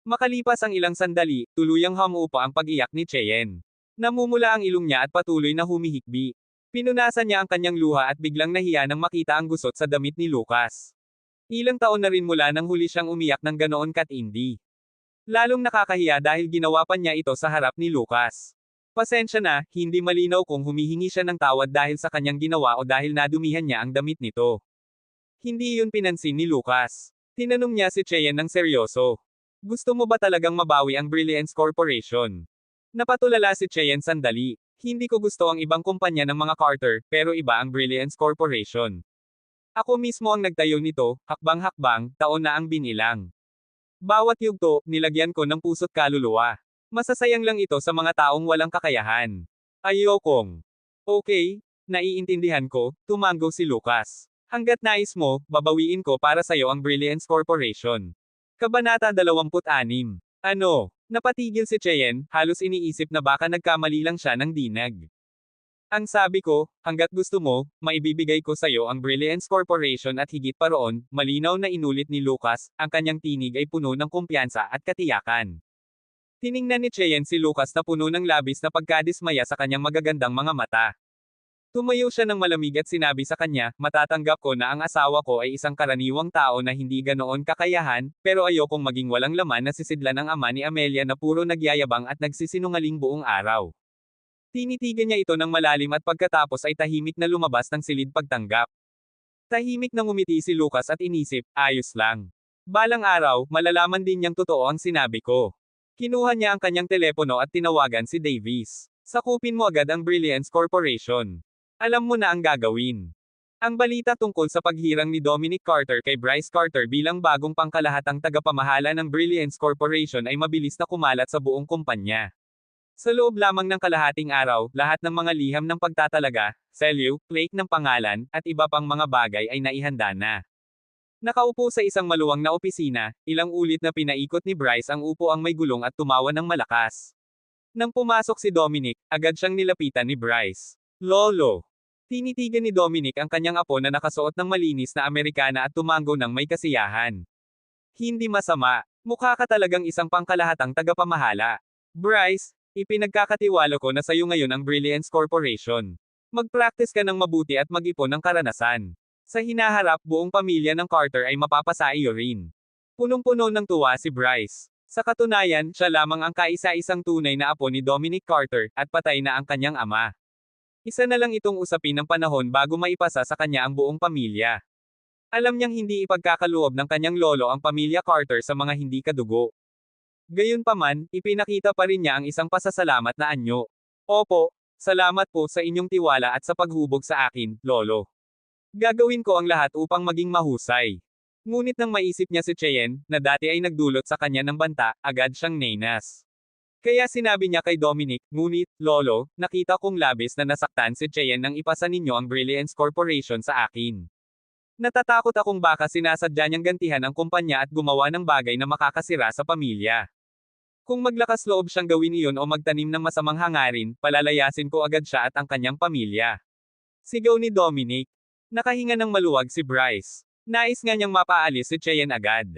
Makalipas ang ilang sandali, tuluyang humupa ang pag-iyak ni Cheyenne. Namumula ang ilong niya at patuloy na humihikbi. Pinunasan niya ang kanyang luha at biglang nahiya nang makita ang gusot sa damit ni Lucas. Ilang taon na rin mula nang huli siyang umiyak ng ganoon katindi. Lalong nakakahiya dahil ginawa pa niya ito sa harap ni Lucas. Pasensya na, hindi malinaw kung humihingi siya ng tawad dahil sa kanyang ginawa o dahil nadumihan niya ang damit nito. Hindi iyon pinansin ni Lucas. Tinanong niya si Cheyenne ng seryoso. Gusto mo ba talagang mabawi ang Brilliance Corporation? Napatulala si Cheyenne sandali. Hindi ko gusto ang ibang kumpanya ng mga Carter, pero iba ang Brilliance Corporation. Ako mismo ang nagtayo nito, hakbang-hakbang, taon na ang binilang. Bawat yugto, nilagyan ko ng puso't kaluluwa. Masasayang lang ito sa mga taong walang kakayahan. Ayokong. Okay, naiintindihan ko, tumango si Lucas. Hanggat nais mo, babawiin ko para sa'yo ang Brilliance Corporation. Kabanata 26. Ano? Napatigil si Cheyenne, halos iniisip na baka nagkamali lang siya ng dinag. Ang sabi ko, hanggat gusto mo, maibibigay ko sa'yo ang Brilliance Corporation at higit pa roon, malinaw na inulit ni Lucas, ang kanyang tinig ay puno ng kumpiyansa at katiyakan. Tiningnan ni Cheyenne si Lucas na puno ng labis na pagkadismaya sa kanyang magagandang mga mata. Tumayo siya ng malamig at sinabi sa kanya, matatanggap ko na ang asawa ko ay isang karaniwang tao na hindi ganoon kakayahan, pero ayokong maging walang laman na sisidlan ng ama ni Amelia na puro nagyayabang at nagsisinungaling buong araw. Tinitigan niya ito ng malalim at pagkatapos ay tahimik na lumabas ng silid pagtanggap. Tahimik na ngumiti si Lucas at inisip, ayos lang. Balang araw, malalaman din niyang totoo ang sinabi ko. Kinuha niya ang kanyang telepono at tinawagan si Davis. Sakupin mo agad ang Brilliance Corporation. Alam mo na ang gagawin. Ang balita tungkol sa paghirang ni Dominic Carter kay Bryce Carter bilang bagong pangkalahatang tagapamahala ng Brilliance Corporation ay mabilis na kumalat sa buong kumpanya. Sa loob lamang ng kalahating araw, lahat ng mga liham ng pagtatalaga, selyo, plate ng pangalan, at iba pang mga bagay ay naihanda na. Nakaupo sa isang maluwang na opisina, ilang ulit na pinaikot ni Bryce ang upuang may gulong at tumawa ng malakas. Nang pumasok si Dominic, agad siyang nilapitan ni Bryce. Lolo. Tinitigan ni Dominic ang kanyang apo na nakasuot ng malinis na Amerikana at tumango ng may kasiyahan. Hindi masama. Mukha ka talagang isang pangkalahatang tagapamahala. Bryce, ipinagkakatiwala ko na sa'yo ngayon ang Brilliance Corporation. Mag-practice ka ng mabuti at mag-ipon ng karanasan. Sa hinaharap, buong pamilya ng Carter ay mapapasa iyo rin. Punong-puno ng tuwa si Bryce. Sa katunayan, siya lamang ang kaisa-isang tunay na apo ni Dominic Carter, at patay na ang kanyang ama. Isa na lang itong usapin ng panahon bago maipasa sa kanya ang buong pamilya. Alam niyang hindi ipagkakaloob ng kanyang lolo ang pamilya Carter sa mga hindi kadugo. Gayunpaman, ipinakita pa rin niya ang isang pasasalamat na anyo. Opo, salamat po sa inyong tiwala at sa paghubog sa akin, lolo. Gagawin ko ang lahat upang maging mahusay. Ngunit nang maisip niya si Cheyenne, na dati ay nagdulot sa kanya ng banta, agad siyang nenas. Kaya sinabi niya kay Dominic, ngunit, lolo, nakita kong labis na nasaktan si Cheyenne nang ipasa ninyo ang Brilliance Corporation sa akin. Natatakot akong baka sinasadya niyang gantihan ang kumpanya at gumawa ng bagay na makakasira sa pamilya. Kung maglakas loob siyang gawin iyon o magtanim ng masamang hangarin, palalayasin ko agad siya at ang kanyang pamilya. Sigaw ni Dominic. Nakahinga ng maluwag si Bryce. Nais nga niyang mapaalis si Cheyenne agad.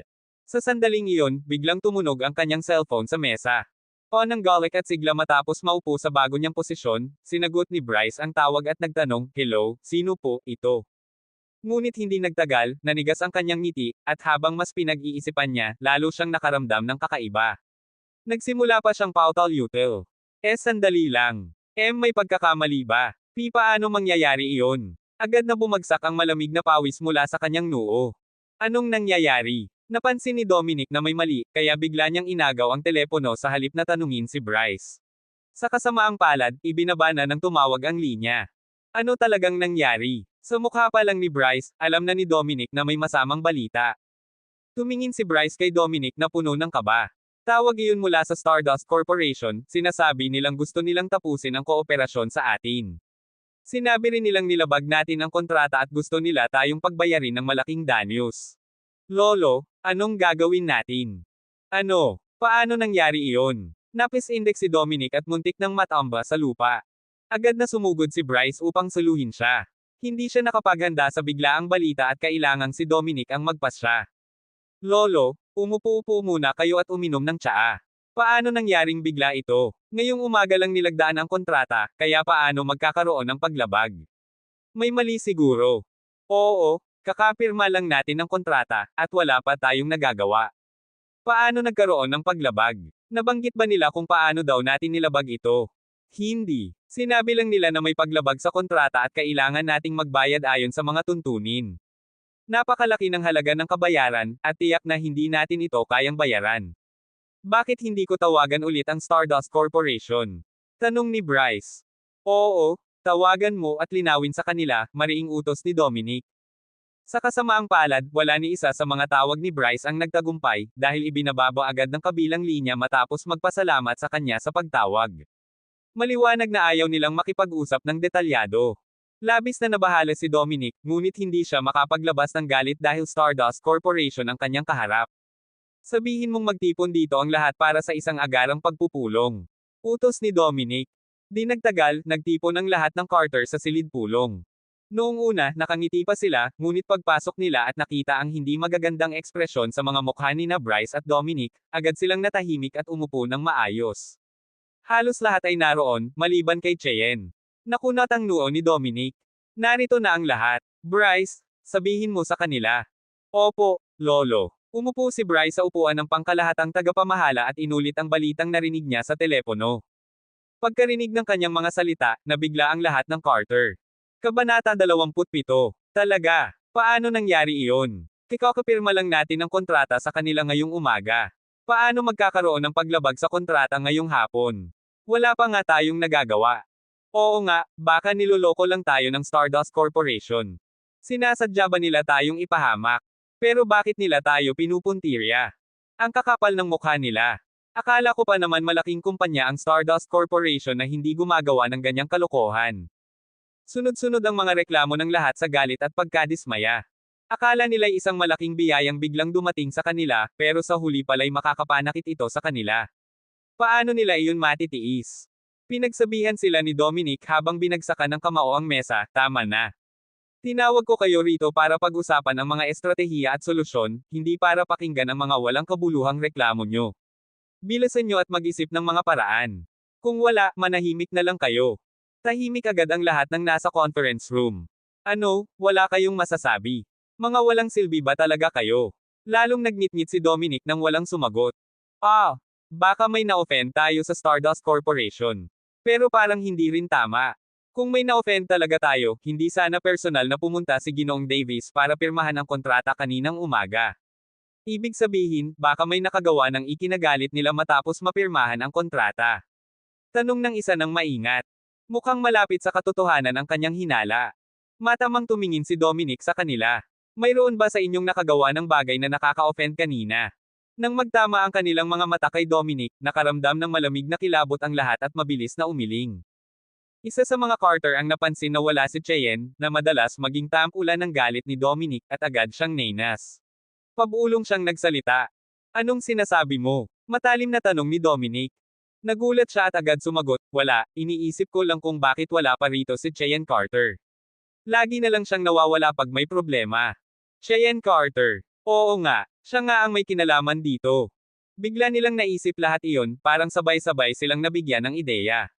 Sa sandaling iyon, biglang tumunog ang kanyang cellphone sa mesa. Ng galik at sigla matapos maupo sa bago niyang posisyon, sinagot ni Bryce ang tawag at nagtanong, "Hello, sino po ito?" Ngunit hindi nagtagal, nanigas ang kanyang ngiti, at habang mas pinag-iisipan niya, lalo siyang nakaramdam ng kakaiba. Nagsimula pa siyang pautal-util. Sandali lang. May pagkakamali ba? Paano mangyayari iyon? Agad na bumagsak ang malamig na pawis mula sa kanyang noo. Anong nangyayari? Napansin ni Dominic na may mali, kaya bigla niyang inagaw ang telepono sa halip na tanungin si Bryce. Sa kasamaang palad, ibinaba na ng tumawag ang linya. Ano talagang nangyari? Sa mukha pa lang ni Bryce, alam na ni Dominic na may masamang balita. Tumingin si Bryce kay Dominic na puno ng kaba. Tawag iyon mula sa Stardust Corporation, sinasabi nilang gusto nilang tapusin ang kooperasyon sa atin. Sinabi rin nilang nilabag natin ang kontrata at gusto nila tayong pagbayarin ng malaking danyos. Lolo, anong gagawin natin? Ano? Paano nangyari iyon? Napis-index si Dominic at muntik ng matamba sa lupa. Agad na sumugod si Bryce upang saluhin siya. Hindi siya nakapaghanda sa biglaang balita at kailangang si Dominic ang magpasya. Lolo, umupo-upo muna kayo at uminom ng tsaa. Paano nangyaring bigla ito? Ngayong umaga lang nilagdaan ang kontrata, kaya paano magkakaroon ng paglabag? May mali siguro. Oo, kakapirma lang natin ang kontrata, at wala pa tayong nagagawa. Paano nagkaroon ng paglabag? Nabanggit ba nila kung paano daw natin nilabag ito? Hindi. Sinabi lang nila na may paglabag sa kontrata at kailangan nating magbayad ayon sa mga tuntunin. Napakalaki ng halaga ng kabayaran, at tiyak na hindi natin ito kayang bayaran. Bakit hindi ko tawagan ulit ang Stardust Corporation? Tanong ni Bryce. Oo, tawagan mo at linawin sa kanila, mariing utos ni Dominic. Sa kasamaang palad, wala ni isa sa mga tawag ni Bryce ang nagtagumpay, dahil ibinababa agad ng kabilang linya matapos magpasalamat sa kanya sa pagtawag. Maliwanag na ayaw nilang makipag-usap ng detalyado. Labis na nabahala si Dominic, ngunit hindi siya makapaglabas ng galit dahil Stardust Corporation ang kanyang kaharap. Sabihin mong magtipon dito ang lahat para sa isang agarang pagpupulong. Utos ni Dominic. Di nagtagal, nagtipon ang lahat ng Carter sa silid pulong. Noong una, nakangiti pa sila, ngunit pagpasok nila at nakita ang hindi magagandang ekspresyon sa mga mukha ni na Bryce at Dominic, agad silang natahimik at umupo ng maayos. Halos lahat ay naroon, maliban kay Cheyenne. Nakunat ang noo ni Dominic. Narito na ang lahat. Bryce, sabihin mo sa kanila. Opo, lolo. Umupo si Bryce sa upuan ng pangkalahatang tagapamahala at inulit ang balitang narinig niya sa telepono. Pagkarinig ng kanyang mga salita, nabigla ang lahat ng Carter. Kabanata 27. Talaga, paano nangyari iyon? Kakapirma lang natin ang kontrata sa kanila ngayong umaga. Paano magkakaroon ng paglabag sa kontrata ngayong hapon? Wala pa nga tayong nagagawa. Oo nga, baka niloloko lang tayo ng Stardust Corporation. Sinasadya ba nila tayong ipahamak? Pero bakit nila tayo pinupuntirya? Ang kakapal ng mukha nila. Akala ko pa naman malaking kumpanya ang Stardust Corporation na hindi gumagawa ng ganyang kalokohan. Sunod-sunod ang mga reklamo ng lahat sa galit at pagkadismaya. Akala nila'y isang malaking biyayang biglang dumating sa kanila, pero sa huli pala'y makakapanakit ito sa kanila. Paano nila iyon matitiis? Pinagsabihan sila ni Dominic habang binagsakan ng kamao ang mesa, tama na. Tinawag ko kayo rito para pag-usapan ang mga estratehiya at solusyon, hindi para pakinggan ang mga walang kabuluhang reklamo nyo. Bilasan nyo at mag-isip ng mga paraan. Kung wala, manahimik na lang kayo. Tahimik agad ang lahat ng nasa conference room. Ano, wala kayong masasabi? Mga walang silbi ba talaga kayo? Lalong nagnitngit si Dominic nang walang sumagot. Baka may na-offend tayo sa Stardust Corporation. Pero parang hindi rin tama. Kung may na-offend talaga tayo, hindi sana personal na pumunta si Ginoong Davis para pirmahan ang kontrata kaninang umaga. Ibig sabihin, baka may nakagawa ng ikinagalit nila matapos mapirmahan ang kontrata. Tanong ng isa ng maingat. Mukhang malapit sa katotohanan ang kanyang hinala. Matamang tumingin si Dominic sa kanila. Mayroon ba sa inyong nakagawa ng bagay na nakaka-offend kanina? Nang magtama ang kanilang mga mata kay Dominic, nakaramdam ng malamig na kilabot ang lahat at mabilis na umiling. Isa sa mga Carter ang napansin na wala si Cheyenne, na madalas maging tampulan ng galit ni Dominic at agad siyang nainas. Pabulong siyang nagsalita. Anong sinasabi mo? Matalim na tanong ni Dominic. Nagulat siya at agad sumagot, wala, iniisip ko lang kung bakit wala pa rito si Cheyenne Carter. Lagi na lang siyang nawawala pag may problema. Cheyenne Carter. Oo nga, siya nga ang may kinalaman dito. Bigla nilang naisip lahat iyon, parang sabay-sabay silang nabigyan ng ideya.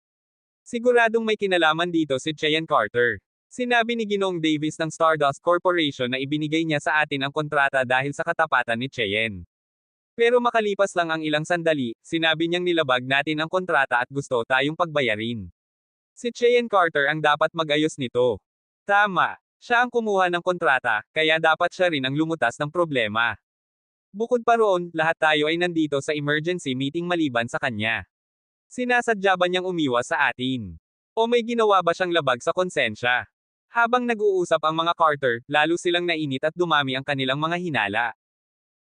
Siguradong may kinalaman dito si Cheyenne Carter. Sinabi ni Ginoong Davis ng Stardust Corporation na ibinigay niya sa atin ang kontrata dahil sa katapatan ni Cheyenne. Pero makalipas lang ang ilang sandali, sinabi niyang nilabag natin ang kontrata at gusto tayong pagbayarin. Si Cheyenne Carter ang dapat mag-ayos nito. Tama, siya ang kumuha ng kontrata, kaya dapat siya rin ang lumutas ng problema. Bukod pa roon, lahat tayo ay nandito sa emergency meeting maliban sa kanya. Sinasadya ba niyang umiwas sa atin? O may ginawa ba siyang labag sa konsensya? Habang nag-uusap ang mga Carter, lalo silang nainit at dumami ang kanilang mga hinala.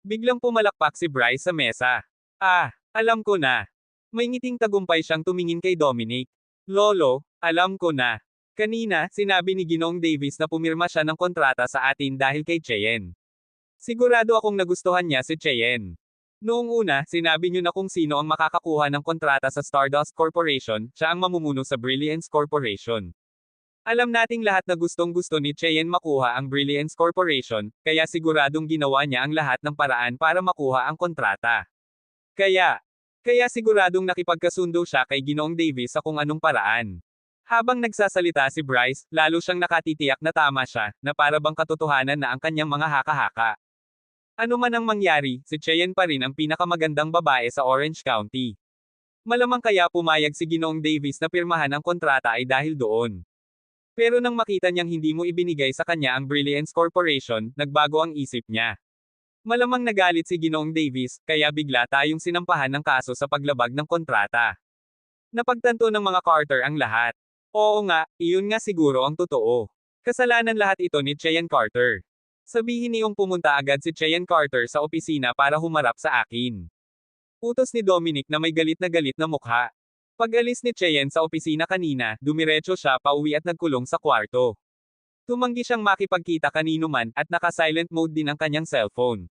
Biglang pumalakpak si Bryce sa mesa. Alam ko na. May ngiting tagumpay siyang tumingin kay Dominic. Lolo, alam ko na. Kanina, sinabi ni Ginoong Davis na pumirma siya ng kontrata sa atin dahil kay Cheyenne. Sigurado akong nagustuhan niya si Cheyenne. Noong una, sinabi niyo na kung sino ang makakakuha ng kontrata sa Stardust Corporation, siya ang mamumuno sa Brilliance Corporation. Alam nating lahat na gustong-gusto ni Cheyenne makuha ang Brilliance Corporation, kaya siguradong ginawa niya ang lahat ng paraan para makuha ang kontrata. Kaya siguradong nakipagkasundo siya kay Ginoong Davis sa kung anong paraan. Habang nagsasalita si Bryce, lalo siyang nakatitiyak na tama siya, na para bang katotohanan na ang kanyang mga haka-haka. Ano man ang mangyari, si Cheyenne pa rin ang pinakamagandang babae sa Orange County. Malamang kaya pumayag si Ginoong Davis na pirmahan ang kontrata ay dahil doon. Pero nang makita niyang hindi mo ibinigay sa kanya ang Brilliance Corporation, nagbago ang isip niya. Malamang nagalit si Ginoong Davis, kaya bigla tayong sinampahan ng kaso sa paglabag ng kontrata. Napagtanto ng mga Carter ang lahat. Oo nga, iyon nga siguro ang totoo. Kasalanan lahat ito ni Cheyenne Carter. Sabihin niyong pumunta agad si Cheyenne Carter sa opisina para humarap sa akin. Utos ni Dominic na may galit na mukha. Pag-alis ni Cheyenne sa opisina kanina, dumiretso siya pauwi at nagkulong sa kwarto. Tumanggi siyang makipagkita kanino man, at naka-silent mode din ang kanyang cellphone.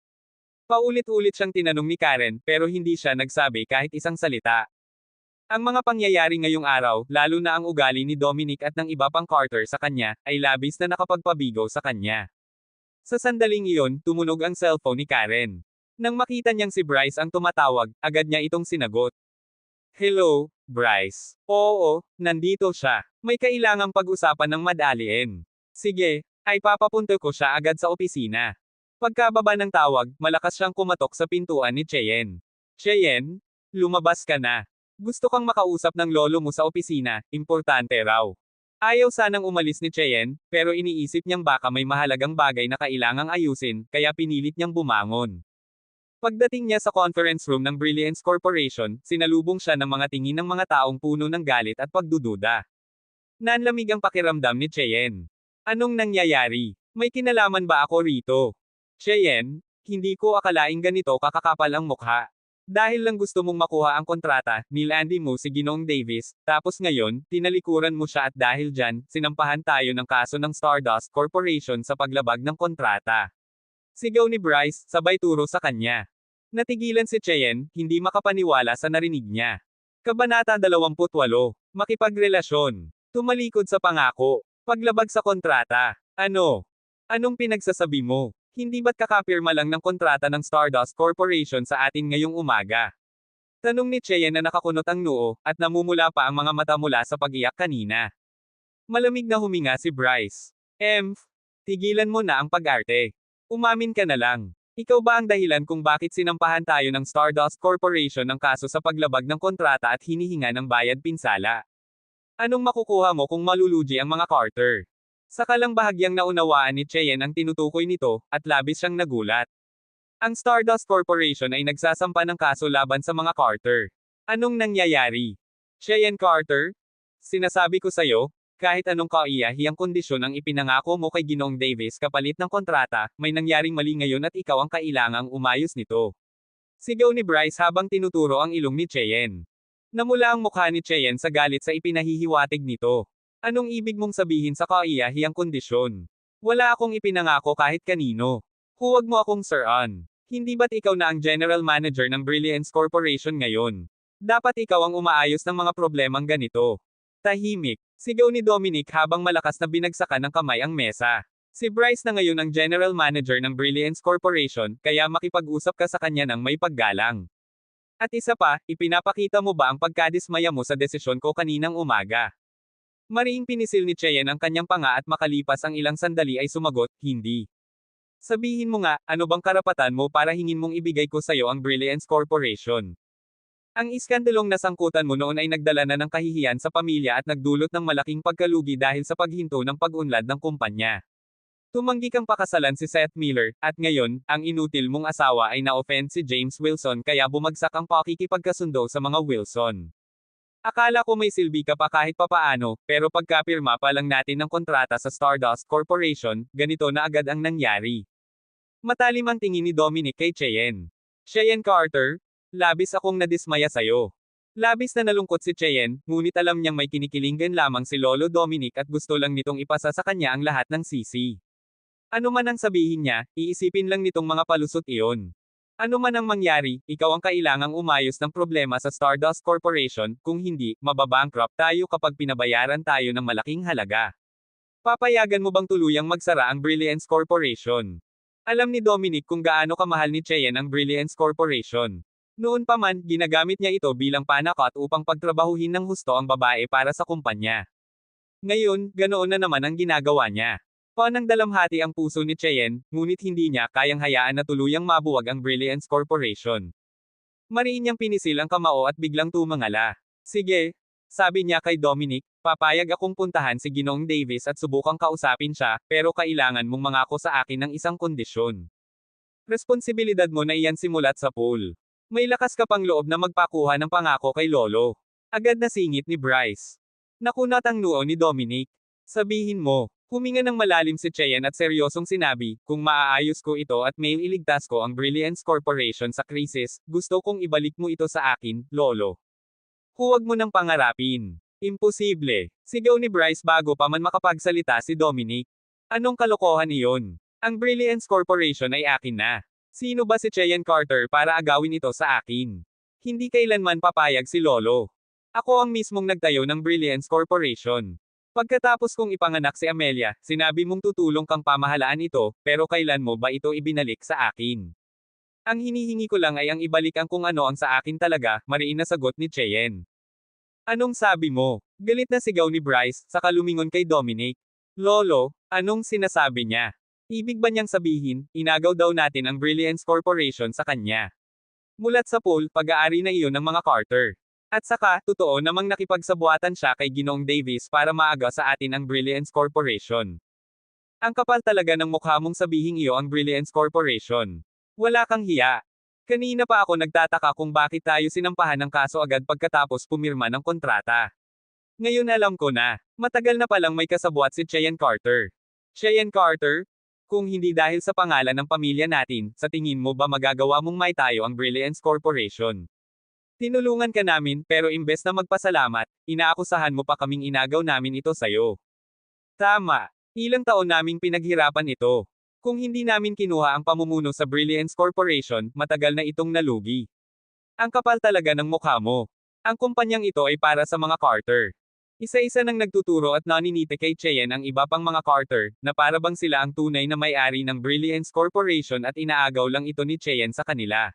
Paulit-ulit siyang tinanong ni Karen, pero hindi siya nagsabi kahit isang salita. Ang mga pangyayari ngayong araw, lalo na ang ugali ni Dominic at ng iba pang Carter sa kanya, ay labis na nakapagpabigo sa kanya. Sa sandaling iyon, tumunog ang cellphone ni Karen. Nang makita niyang si Bryce ang tumatawag, agad niya itong sinagot. Hello, Bryce. Oo, nandito siya. May kailangang pag-usapan ng madaliin. Sige, ay papapunta ko siya agad sa opisina. Pagkababa ng tawag, malakas siyang kumatok sa pintuan ni Cheyenne. Cheyenne, lumabas ka na. Gusto kang makausap ng lolo mo sa opisina, importante raw. Ayaw sanang umalis ni Cheyenne, pero iniisip niyang baka may mahalagang bagay na kailangang ayusin, kaya pinilit niyang bumangon. Pagdating niya sa conference room ng Brilliance Corporation, sinalubong siya ng mga tingin ng mga taong puno ng galit at pagdududa. Nanlamig ang pakiramdam ni Cheyenne. Anong nangyayari? May kinalaman ba ako rito? Cheyenne, hindi ko akalaing ganito kakakapal ang mukha. Dahil lang gusto mong makuha ang kontrata, nilandi mo si Ginoong Davis, tapos ngayon, tinalikuran mo siya at dahil dyan, sinampahan tayo ng kaso ng Stardust Corporation sa paglabag ng kontrata. Sigaw ni Bryce, sabay turo sa kanya. Natigilan si Cheyenne, hindi makapaniwala sa narinig niya. Kabanata 28. Makipagrelasyon. Tumalikod sa pangako. Paglabag sa kontrata. Ano? Anong pinagsasabi mo? Hindi ba't kakapirma lang ng kontrata ng Stardust Corporation sa atin ngayong umaga? Tanong ni Cheyenne na nakakunot ang noo, at namumula pa ang mga mata mula sa pag-iyak kanina. Malamig na huminga si Bryce. Tigilan mo na ang pag-arte. Umamin ka na lang. Ikaw ba ang dahilan kung bakit sinampahan tayo ng Stardust Corporation ng kaso sa paglabag ng kontrata at hinihinga ng bayad pinsala? Anong makukuha mo kung malulugi ang mga Carter? Saka lang bahagyang naunawaan ni Cheyenne ang tinutukoy nito, at labis siyang nagulat. Ang Stardust Corporation ay nagsasampa ng kaso laban sa mga Carter. Anong nangyayari? Cheyenne Carter? Sinasabi ko sa'yo, kahit anong kaiyahiyang kondisyon ang ipinangako mo kay Ginoong Davis kapalit ng kontrata, may nangyaring mali ngayon at ikaw ang kailangang umayos nito. Sigaw ni Bryce habang tinuturo ang ilong ni Cheyenne. Namula ang mukha ni Cheyenne sa galit sa ipinahihiwatig nito. Anong ibig mong sabihin sa kaiyahiyang kondisyon? Wala akong ipinangako kahit kanino. Huwag mo akong sir-an. Hindi ba't ikaw na ang general manager ng Brilliance Corporation ngayon? Dapat ikaw ang umaayos ng mga problemang ganito. Tahimik. Sigaw ni Dominic habang malakas na binagsakan ng kamay ang mesa. Si Bryce na ngayon ang general manager ng Brilliance Corporation, kaya makipag-usap ka sa kanya ng may paggalang. At isa pa, ipinapakita mo ba ang pagkadismaya mo sa desisyon ko kaninang umaga? Mariing pinisil ni Cheyenne ang kanyang panga at makalipas ang ilang sandali ay sumagot, hindi. Sabihin mo nga, ano bang karapatan mo para hingin mong ibigay ko sa'yo ang Brilliance Corporation? Ang iskandalong nasangkutan mo noon ay nagdala na ng kahihiyan sa pamilya at nagdulot ng malaking pagkalugi dahil sa paghinto ng pag-unlad ng kumpanya. Tumanggi kang pakasalan si Seth Miller, at ngayon, ang inutil mong asawa ay na-offend si James Wilson kaya bumagsak ang pakikipagkasundo sa mga Wilson. Akala ko may silbi ka pa kahit papaano, pero pagkapirma pa lang natin ng kontrata sa Stardust Corporation, ganito na agad ang nangyari. Matalim ang tingin ni Dominic kay Cheyenne. Cheyenne Carter, labis akong nadismaya sa'yo. Labis na nalungkot si Cheyenne, ngunit alam niyang may kinikilingan lamang si Lolo Dominic at gusto lang nitong ipasa sa kanya ang lahat ng sisi. Ano man ang sabihin niya, iisipin lang nitong mga palusot iyon. Ano man ang mangyari, ikaw ang kailangang umayos ng problema sa Stardust Corporation, kung hindi, mababankrupt tayo kapag pinabayaran tayo ng malaking halaga. Papayagan mo bang tuluyang magsara ang Brilliance Corporation? Alam ni Dominic kung gaano kamahal ni Cheyenne ang Brilliance Corporation. Noon pa man, ginagamit niya ito bilang panakot upang pagtrabahuhin ng husto ang babae para sa kumpanya. Ngayon, ganoon na naman ang ginagawa niya. Panang dalamhati ang puso ni Cheyenne, ngunit hindi niya kayang hayaan na tuluyang mabuwag ang Brilliance Corporation. Mariin niyang pinisil ang kamao at biglang tumangala. Sige, sabi niya kay Dominic, papayag akong puntahan si Ginoong Davis at subukang kausapin siya, pero kailangan mong mangako sa akin ng isang kondisyon. Responsibilidad mo na iyan simulat sa pool. May lakas ka pang loob na magpakuha ng pangako kay Lolo. Agad na singit ni Bryce. Nakunat ang noo ni Dominic. Sabihin mo. Huminga ng malalim si Cheyenne at seryosong sinabi, kung maaayos ko ito at may iligtas ko ang Brilliance Corporation sa krisis, gusto kong ibalik mo ito sa akin, Lolo. Huwag mo nang pangarapin. Imposible. Sigaw ni Bryce bago pa man makapagsalita si Dominic. Anong kalokohan iyon? Ang Brilliance Corporation ay akin na. Sino ba si Cheyenne Carter para agawin ito sa akin? Hindi kailanman papayag si Lolo. Ako ang mismong nagtayo ng Brilliance Corporation. Pagkatapos kong ipanganak si Amelia, sinabi mong tutulong kang pamahalaan ito, pero kailan mo ba ito ibinalik sa akin? Ang hinihingi ko lang ay ang ibalik ang kung ano ang sa akin talaga, mariin na sagot ni Cheyenne. Anong sabi mo? Galit na sigaw ni Bryce, saka lumingon kay Dominic. Lolo, anong sinasabi niya? Ibig ba niyang sabihin, inagaw daw natin ang Brilliance Corporation sa kanya? Mulat sa pool, pag-aari na iyon ng mga Carter. At saka, totoo namang nakipagsabuatan siya kay Ginoong Davis para maaga sa atin ang Brilliance Corporation. Ang kapal talaga ng mukha mong sabihing iyo ang Brilliance Corporation. Wala kang hiya. Kanina pa ako nagtataka kung bakit tayo sinampahan ng kaso agad pagkatapos pumirma ng kontrata. Ngayon alam ko na, matagal na palang may kasabwat si Cheyenne Carter. Cheyenne Carter? Kung hindi dahil sa pangalan ng pamilya natin, sa tingin mo ba magagawa mong may tayo ang Brilliance Corporation? Tinulungan ka namin, pero imbes na magpasalamat, inaakusahan mo pa kaming inagaw namin ito sa'yo. Tama. Ilang taon naming pinaghirapan ito. Kung hindi namin kinuha ang pamumuno sa Brilliance Corporation, matagal na itong nalugi. Ang kapal talaga ng mukha mo. Ang kumpanyang ito ay para sa mga Carter. Isa-isa nang nagtuturo at naninite kay Cheyenne ang iba pang mga Carter, na para bang sila ang tunay na may-ari ng Brilliance Corporation at inaagaw lang ito ni Cheyenne sa kanila.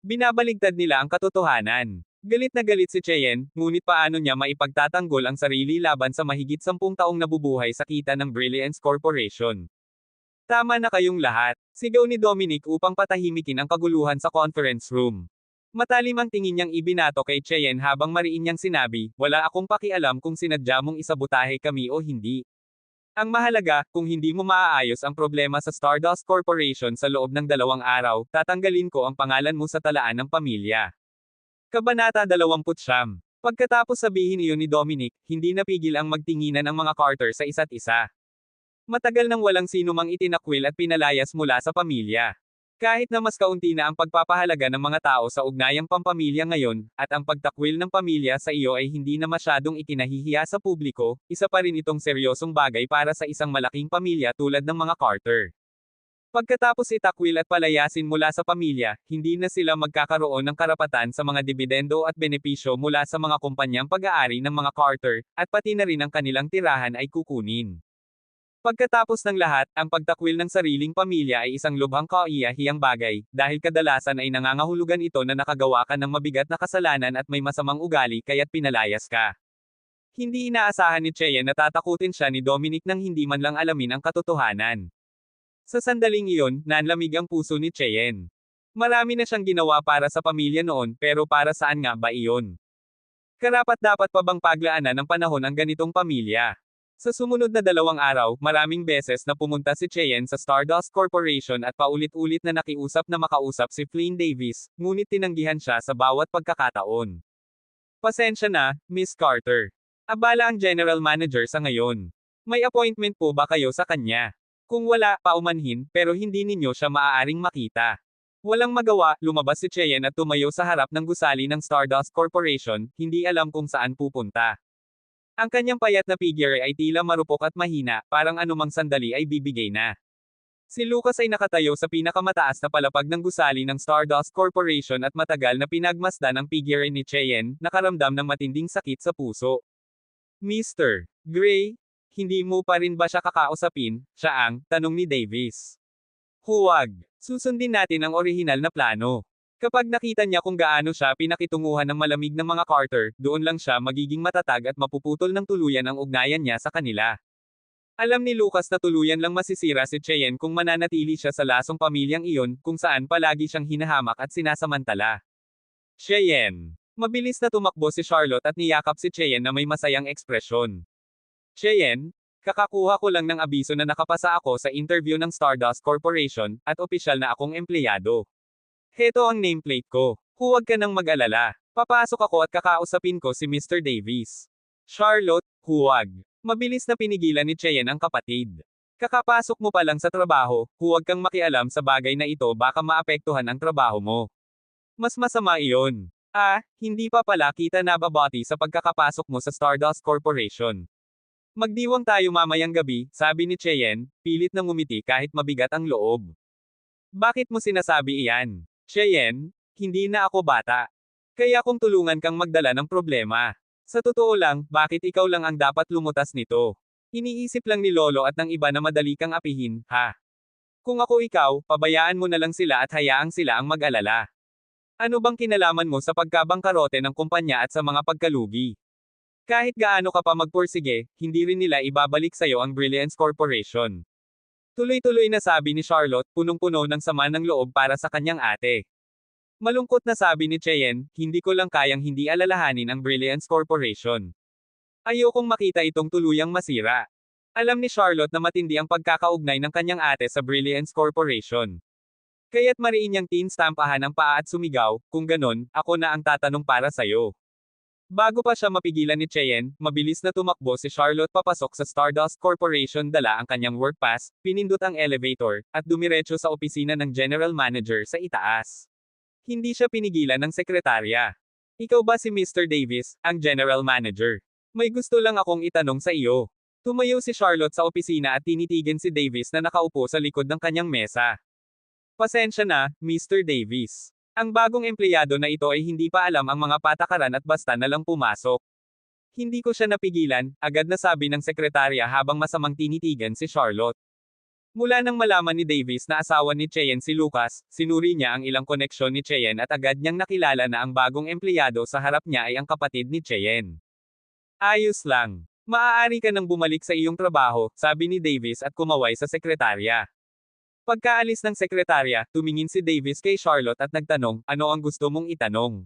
Binabaligtad nila ang katotohanan. Galit na galit si Cheyenne, ngunit paano niya maipagtatanggol ang sarili laban sa mahigit 10 taong nabubuhay sa kita ng Brilliance Corporation. Tama na kayong lahat, sigaw ni Dominic upang patahimikin ang kaguluhan sa conference room. Matalim ang tingin niyang ibinato kay Cheyenne habang mariin niyang sinabi, wala akong pakialam kung sinadya mong isabotahe kami o hindi. Ang mahalaga, kung hindi mo maaayos ang problema sa Stardust Corporation sa loob ng 2 araw, tatanggalin ko ang pangalan mo sa talaan ng pamilya. Kabanata 29. Pagkatapos sabihin iyon ni Dominic, hindi napigil ang magtinginan ang mga Carter sa isa't isa. Matagal nang walang sino mang itinakwil at pinalayas mula sa pamilya. Kahit na mas kaunti na ang pagpapahalaga ng mga tao sa ugnayang pampamilya ngayon, at ang pagtakwil ng pamilya sa iyo ay hindi na masyadong ikinahihiya sa publiko, isa pa rin itong seryosong bagay para sa isang malaking pamilya tulad ng mga Carter. Pagkatapos itakwil at palayasin mula sa pamilya, hindi na sila magkakaroon ng karapatan sa mga dibidendo at benepisyo mula sa mga kumpanyang pag-aari ng mga Carter, at pati na rin ang kanilang tirahan ay kukunin. Pagkatapos ng lahat, ang pagtakwil ng sariling pamilya ay isang lubhang kaiyahiyang bagay, dahil kadalasan ay nangangahulugan ito na nakagawa ka ng mabigat na kasalanan at may masamang ugali kaya't pinalayas ka. Hindi inaasahan ni Cheyenne na tatakutin siya ni Dominic nang hindi man lang alamin ang katotohanan. Sa sandaling iyon, nanlamig ang puso ni Cheyenne. Marami na siyang ginawa para sa pamilya noon, pero para saan nga ba iyon? Karapat-dapat pa bang paglaanan ng panahon ang ganitong pamilya? Sa sumunod na 2 araw, maraming beses na pumunta si Cheyenne sa Stardust Corporation at paulit-ulit na nakiusap na makausap si Flynn Davis, ngunit tinanggihan siya sa bawat pagkakataon. Pasensya na, Miss Carter. Abala ang general manager sa ngayon. May appointment po ba kayo sa kanya? Kung wala, paumanhin, pero hindi ninyo siya maaaring makita. Walang magawa, lumabas si Cheyenne at tumayo sa harap ng gusali ng Stardust Corporation, hindi alam kung saan pupunta. Ang kanyang payat na figure ay tila marupok at mahina, parang anumang sandali ay bibigay na. Si Lucas ay nakatayo sa pinakamataas na palapag ng gusali ng Stardust Corporation at matagal na pinagmasdan ang figure ni Cheyenne, nakaramdam ng matinding sakit sa puso. Mr. Gray, hindi mo pa rin ba siya kakausapin? Siya ang tanong ni Davis. Huwag. Susundin natin ang orihinal na plano. Kapag nakita niya kung gaano siya pinakitunguhan ng malamig ng mga Carter, doon lang siya magiging matatag at mapuputol ng tuluyan ang ugnayan niya sa kanila. Alam ni Lucas na tuluyan lang masisira si Cheyenne kung mananatili siya sa lasong pamilyang iyon, kung saan palagi siyang hinahamak at sinasamantala. Cheyenne. Mabilis na tumakbo si Charlotte at niyakap si Cheyenne na may masayang ekspresyon. Cheyenne, kakakuha ko lang ng abiso na nakapasa ako sa interview ng Stardust Corporation, at opisyal na akong empleyado. Heto ang nameplate ko. Huwag ka nang mag-alala. Papasok ako at kakausapin ko si Mr. Davis. Charlotte, huwag. Mabilis na pinigilan ni Cheyenne ang kapatid. Kakapasok mo pa lang sa trabaho, huwag kang makialam sa bagay na ito, baka maapektuhan ang trabaho mo. Mas masama iyon. Hindi pa pala kita nababati sa pagkakapasok mo sa Stardust Corporation. Magdiwang tayo mamayang gabi, sabi ni Cheyenne, pilit na ngumiti kahit mabigat ang loob. Bakit mo sinasabi iyan? Cheyenne, hindi na ako bata. Kaya kung tulungan kang magdala ng problema. Sa totoo lang, bakit ikaw lang ang dapat lumutas nito? Iniisip lang ni Lolo at ng iba na madali kang apihin, ha? Kung ako ikaw, pabayaan mo na lang sila at hayaang sila ang mag-alala. Ano bang kinalaman mo sa pagkabangkarote ng kumpanya at sa mga pagkalugi? Kahit gaano ka pa magpursige, hindi rin nila ibabalik sa'yo ang Brilliance Corporation. Tuloy-tuloy na sabi ni Charlotte, punong-puno ng sama ng loob para sa kanyang ate. Malungkot na sabi ni Cheyenne, hindi ko lang kayang hindi alalahanin ang Brilliance Corporation. Ayokong makita itong tuluyang masira. Alam ni Charlotte na matindi ang pagkakaugnay ng kanyang ate sa Brilliance Corporation. Kaya't mariin niyang tinstampahan ang paa at sumigaw, kung ganon, ako na ang tatanong para sayo. Bago pa siya mapigilan ni Cheyenne, mabilis na tumakbo si Charlotte papasok sa Stardust Corporation, dala ang kanyang work pass, pinindot ang elevator, at dumiretso sa opisina ng general manager sa itaas. Hindi siya pinigilan ng sekretarya. Ikaw ba si Mr. Davis, ang general manager? May gusto lang akong itanong sa iyo. Tumayo si Charlotte sa opisina at tinitigan si Davis na nakaupo sa likod ng kanyang mesa. Pasensya na, Mr. Davis. Ang bagong empleyado na ito ay hindi pa alam ang mga patakaran at basta na lang pumasok. Hindi ko siya napigilan, agad na sabi ng sekretarya habang masamang tinitigan si Charlotte. Mula nang malaman ni Davis na asawa ni Cheyenne si Lucas, sinuri niya ang ilang koneksyon ni Cheyenne at agad niyang nakilala na ang bagong empleyado sa harap niya ay ang kapatid ni Cheyenne. Ayos lang. Maaari ka nang bumalik sa iyong trabaho, sabi ni Davis at kumaway sa sekretarya. Pagkaalis ng sekretarya, tumingin si Davis kay Charlotte at nagtanong, ano ang gusto mong itanong?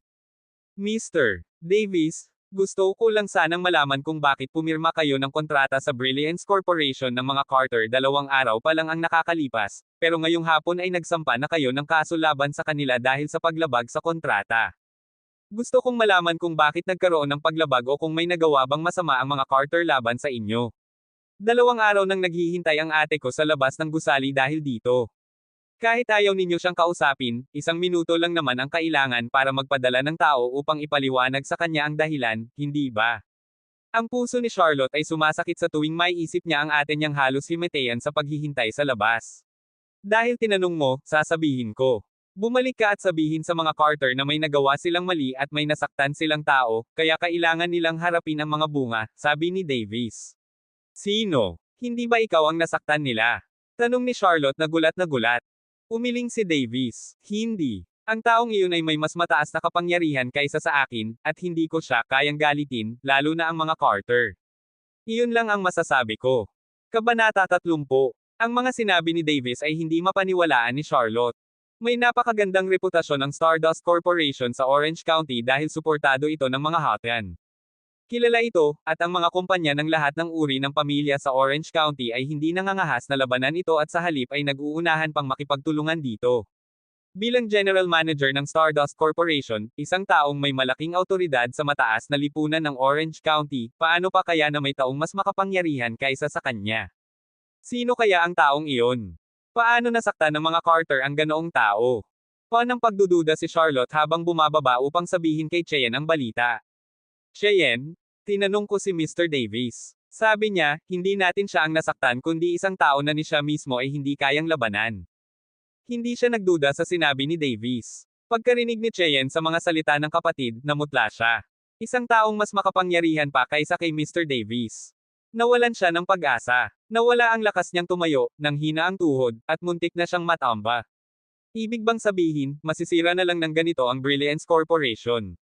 Mr. Davis, gusto ko lang sanang malaman kung bakit pumirma kayo ng kontrata sa Brilliance Corporation ng mga Carter. 2 araw pa lang ang nakakalipas, pero ngayong hapon ay nagsampa na kayo ng kaso laban sa kanila dahil sa paglabag sa kontrata. Gusto kong malaman kung bakit nagkaroon ng paglabag o kung may nagawa bang masama ang mga Carter laban sa inyo. 2 araw nang naghihintay ang ate ko sa labas ng gusali dahil dito. Kahit ayaw ninyo siyang kausapin, 1 minuto lang naman ang kailangan para magpadala ng tao upang ipaliwanag sa kanya ang dahilan, hindi ba? Ang puso ni Charlotte ay sumasakit sa tuwing maiisip niya ang ate niyang halos himatayan sa paghihintay sa labas. Dahil tinanong mo, sasabihin ko. Bumalik ka at sabihin sa mga Carter na may nagawa silang mali at may nasaktan silang tao, kaya kailangan nilang harapin ang mga bunga, sabi ni Davis. Sino? Hindi ba ikaw ang nasaktan nila? Tanong ni Charlotte na gulat na gulat. Umiling si Davis. Hindi. Ang taong iyon ay may mas mataas na kapangyarihan kaysa sa akin, at hindi ko siya kayang galitin, lalo na ang mga Carter. Iyon lang ang masasabi ko. Kabanata 30. Ang mga sinabi ni Davis ay hindi mapaniwalaan ni Charlotte. May napakagandang reputasyon ng Stardust Corporation sa Orange County dahil suportado ito ng mga Hotyan. Kilala ito, at ang mga kumpanya ng lahat ng uri ng pamilya sa Orange County ay hindi nangangahas na labanan ito at sa halip ay nag-uunahan pang makipagtulungan dito. Bilang General Manager ng Stardust Corporation, isang taong may malaking awtoridad sa mataas na lipunan ng Orange County, paano pa kaya na may taong mas makapangyarihan kaysa sa kanya? Sino kaya ang taong iyon? Paano nasaktan ng mga Carter ang ganoong tao? Paano ang pagdududa si Charlotte habang bumababa upang sabihin kay Cheyenne ang balita? Cheyenne? Tinanong ko si Mr. Davis. Sabi niya, hindi natin siya ang nasaktan kundi isang tao na ni siya mismo ay hindi kayang labanan. Hindi siya nagduda sa sinabi ni Davis. Pagkarinig ni Cheyenne sa mga salita ng kapatid, namutla siya. Isang taong mas makapangyarihan pa kaysa kay Mr. Davis. Nawalan siya ng pag-asa. Nawala ang lakas niyang tumayo, nanghina ang tuhod, at muntik na siyang matamba. Ibig bang sabihin, masisira na lang ng ganito ang Brilliance Corporation?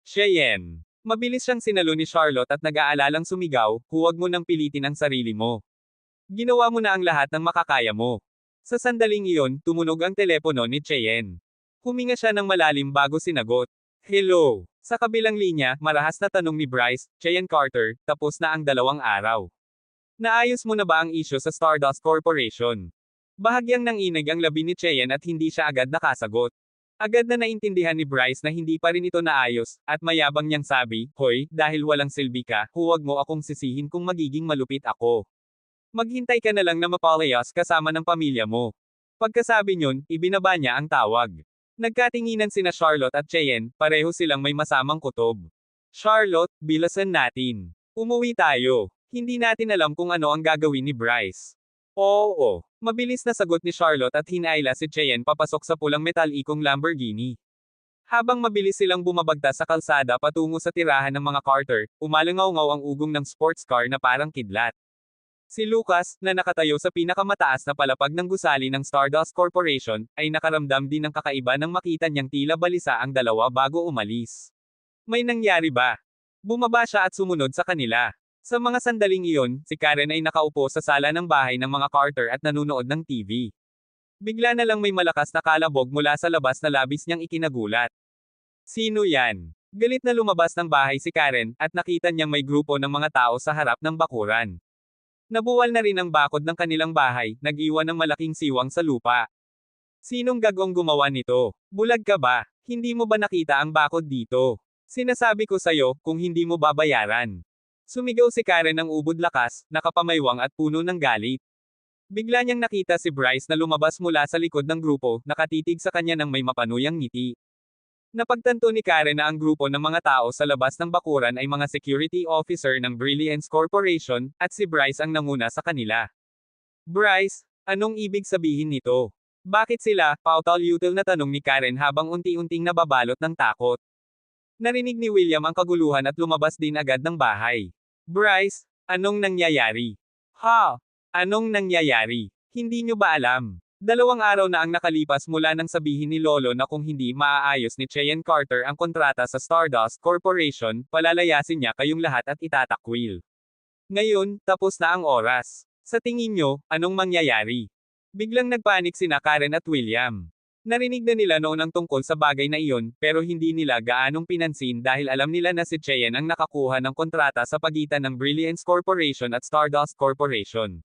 Cheyenne. Mabilis siyang sinalo ni Charlotte at nag-aalalang sumigaw, huwag mo nang pilitin ang sarili mo. Ginawa mo na ang lahat ng makakaya mo. Sa sandaling iyon, tumunog ang telepono ni Cheyenne. Huminga siya ng malalim bago sinagot. Hello. Sa kabilang linya, marahas na tanong ni Bryce, Cheyenne Carter, tapos na ang 2 araw. Naayos mo na ba ang isyu sa Stardust Corporation? Bahagyang nanginig ang labi ni Cheyenne at hindi siya agad nakasagot. Agad na naintindihan ni Bryce na hindi pa rin ito naayos, at mayabang niyang sabi, Hoy, dahil walang silbi ka, huwag mo akong sisihin kung magiging malupit ako. Maghintay ka na lang na mapalayas kasama ng pamilya mo. Pagkasabi niyon, ibinaba niya ang tawag. Nagkatinginan sina Charlotte at Cheyenne, pareho silang may masamang kutob. Charlotte, bilasan natin. Umuwi tayo. Hindi natin alam kung ano ang gagawin ni Bryce. Oo. Mabilis na sagot ni Charlotte at hinayla si Cheyenne papasok sa pulang metalikong Lamborghini. Habang mabilis silang bumabagtas sa kalsada patungo sa tirahan ng mga Carter, umalangaw-ngaw ang ugong ng sports car na parang kidlat. Si Lucas, na nakatayo sa pinakamataas na palapag ng gusali ng Stardust Corporation, ay nakaramdam din ng kakaiba nang makita niyang tila balisa ang dalawa bago umalis. May nangyari ba? Bumaba siya at sumunod sa kanila. Sa mga sandaling iyon, si Karen ay nakaupo sa sala ng bahay ng mga Carter at nanunood ng TV. Bigla na lang may malakas na kalabog mula sa labas na labis niyang ikinagulat. Sino yan? Galit na lumabas ng bahay si Karen, at nakita niyang may grupo ng mga tao sa harap ng bakuran. Nabuwal na rin ang bakod ng kanilang bahay, nag-iwan ng malaking siwang sa lupa. Sinong gagong gumawa nito? Bulag ka ba? Hindi mo ba nakita ang bakod dito? Sinasabi ko sa'yo, kung hindi mo babayaran. Sumigaw si Karen ng ubod lakas, nakapamaywang at puno ng galit. Bigla niyang nakita si Bryce na lumabas mula sa likod ng grupo, nakatitig sa kanya ng may mapanuyang ngiti. Napagtanto ni Karen na ang grupo ng mga tao sa labas ng bakuran ay mga security officer ng Brilliance Corporation, at si Bryce ang nanguna sa kanila. Bryce, anong ibig sabihin nito? Bakit sila, pautal-util na tanong ni Karen habang unti-unting nababalot ng takot. Narinig ni William ang kaguluhan at lumabas din agad ng bahay. Bryce, anong nangyayari? Ha? Anong nangyayari? Hindi nyo ba alam? 2 araw na ang nakalipas mula nang sabihin ni Lolo na kung hindi maaayos ni Cheyenne Carter ang kontrata sa Stardust Corporation, palalayasin niya kayong lahat at itatakwil. Ngayon, tapos na ang oras. Sa tingin nyo, anong mangyayari? Biglang nagpanik sina Karen at William. Narinig na nila noon ang tungkol sa bagay na iyon, pero hindi nila gaanong pinansin dahil alam nila na si Cheyenne ang nakakuha ng kontrata sa pagitan ng Brilliance Corporation at Stardust Corporation.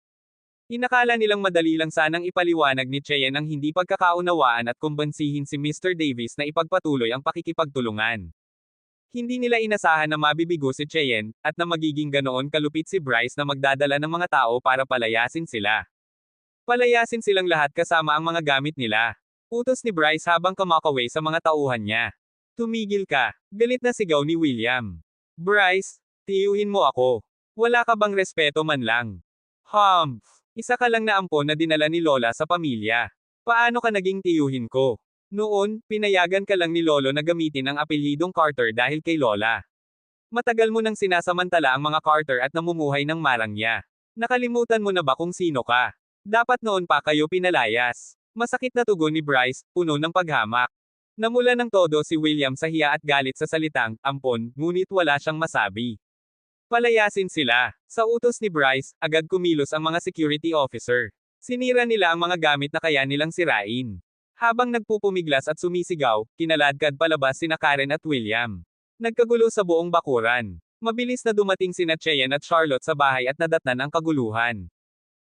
Inakala nilang madali lang sanang ipaliwanag ni Cheyenne ang hindi pagkakaunawaan at kumbansihin si Mr. Davis na ipagpatuloy ang pakikipagtulungan. Hindi nila inasahan na mabibigo si Cheyenne, at na magiging ganoon kalupit si Bryce na magdadala ng mga tao para palayasin sila. Palayasin silang lahat kasama ang mga gamit nila. Utos ni Bryce habang kumakaway sa mga tauhan niya. Tumigil ka, galit na sigaw ni William. Bryce, tiyuhin mo ako. Wala ka bang respeto man lang? Humph! Isa ka lang na ampon na dinala ni Lola sa pamilya. Paano ka naging tiyuhin ko? Noon, pinayagan ka lang ni Lolo na gamitin ang apelyidong Carter dahil kay Lola. Matagal mo nang sinasamantala ang mga Carter at namumuhay ng marangya. Nakalimutan mo na ba kung sino ka? Dapat noon pa kayo pinalayas. Masakit na tugon ni Bryce, puno ng paghamak. Namula ng todo si William sa hiya at galit sa salitang, ampon, ngunit wala siyang masabi. Palayasin sila. Sa utos ni Bryce, agad kumilos ang mga security officer. Sinira nila ang mga gamit na kaya nilang sirain. Habang nagpupumiglas at sumisigaw, kinaladkad palabas sina Karen at William. Nagkagulo sa buong bakuran. Mabilis na dumating sina Cheyenne at Charlotte sa bahay at nadatnan ang kaguluhan.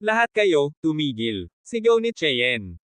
Lahat kayo, tumigil. Sigaw ni Cheyenne.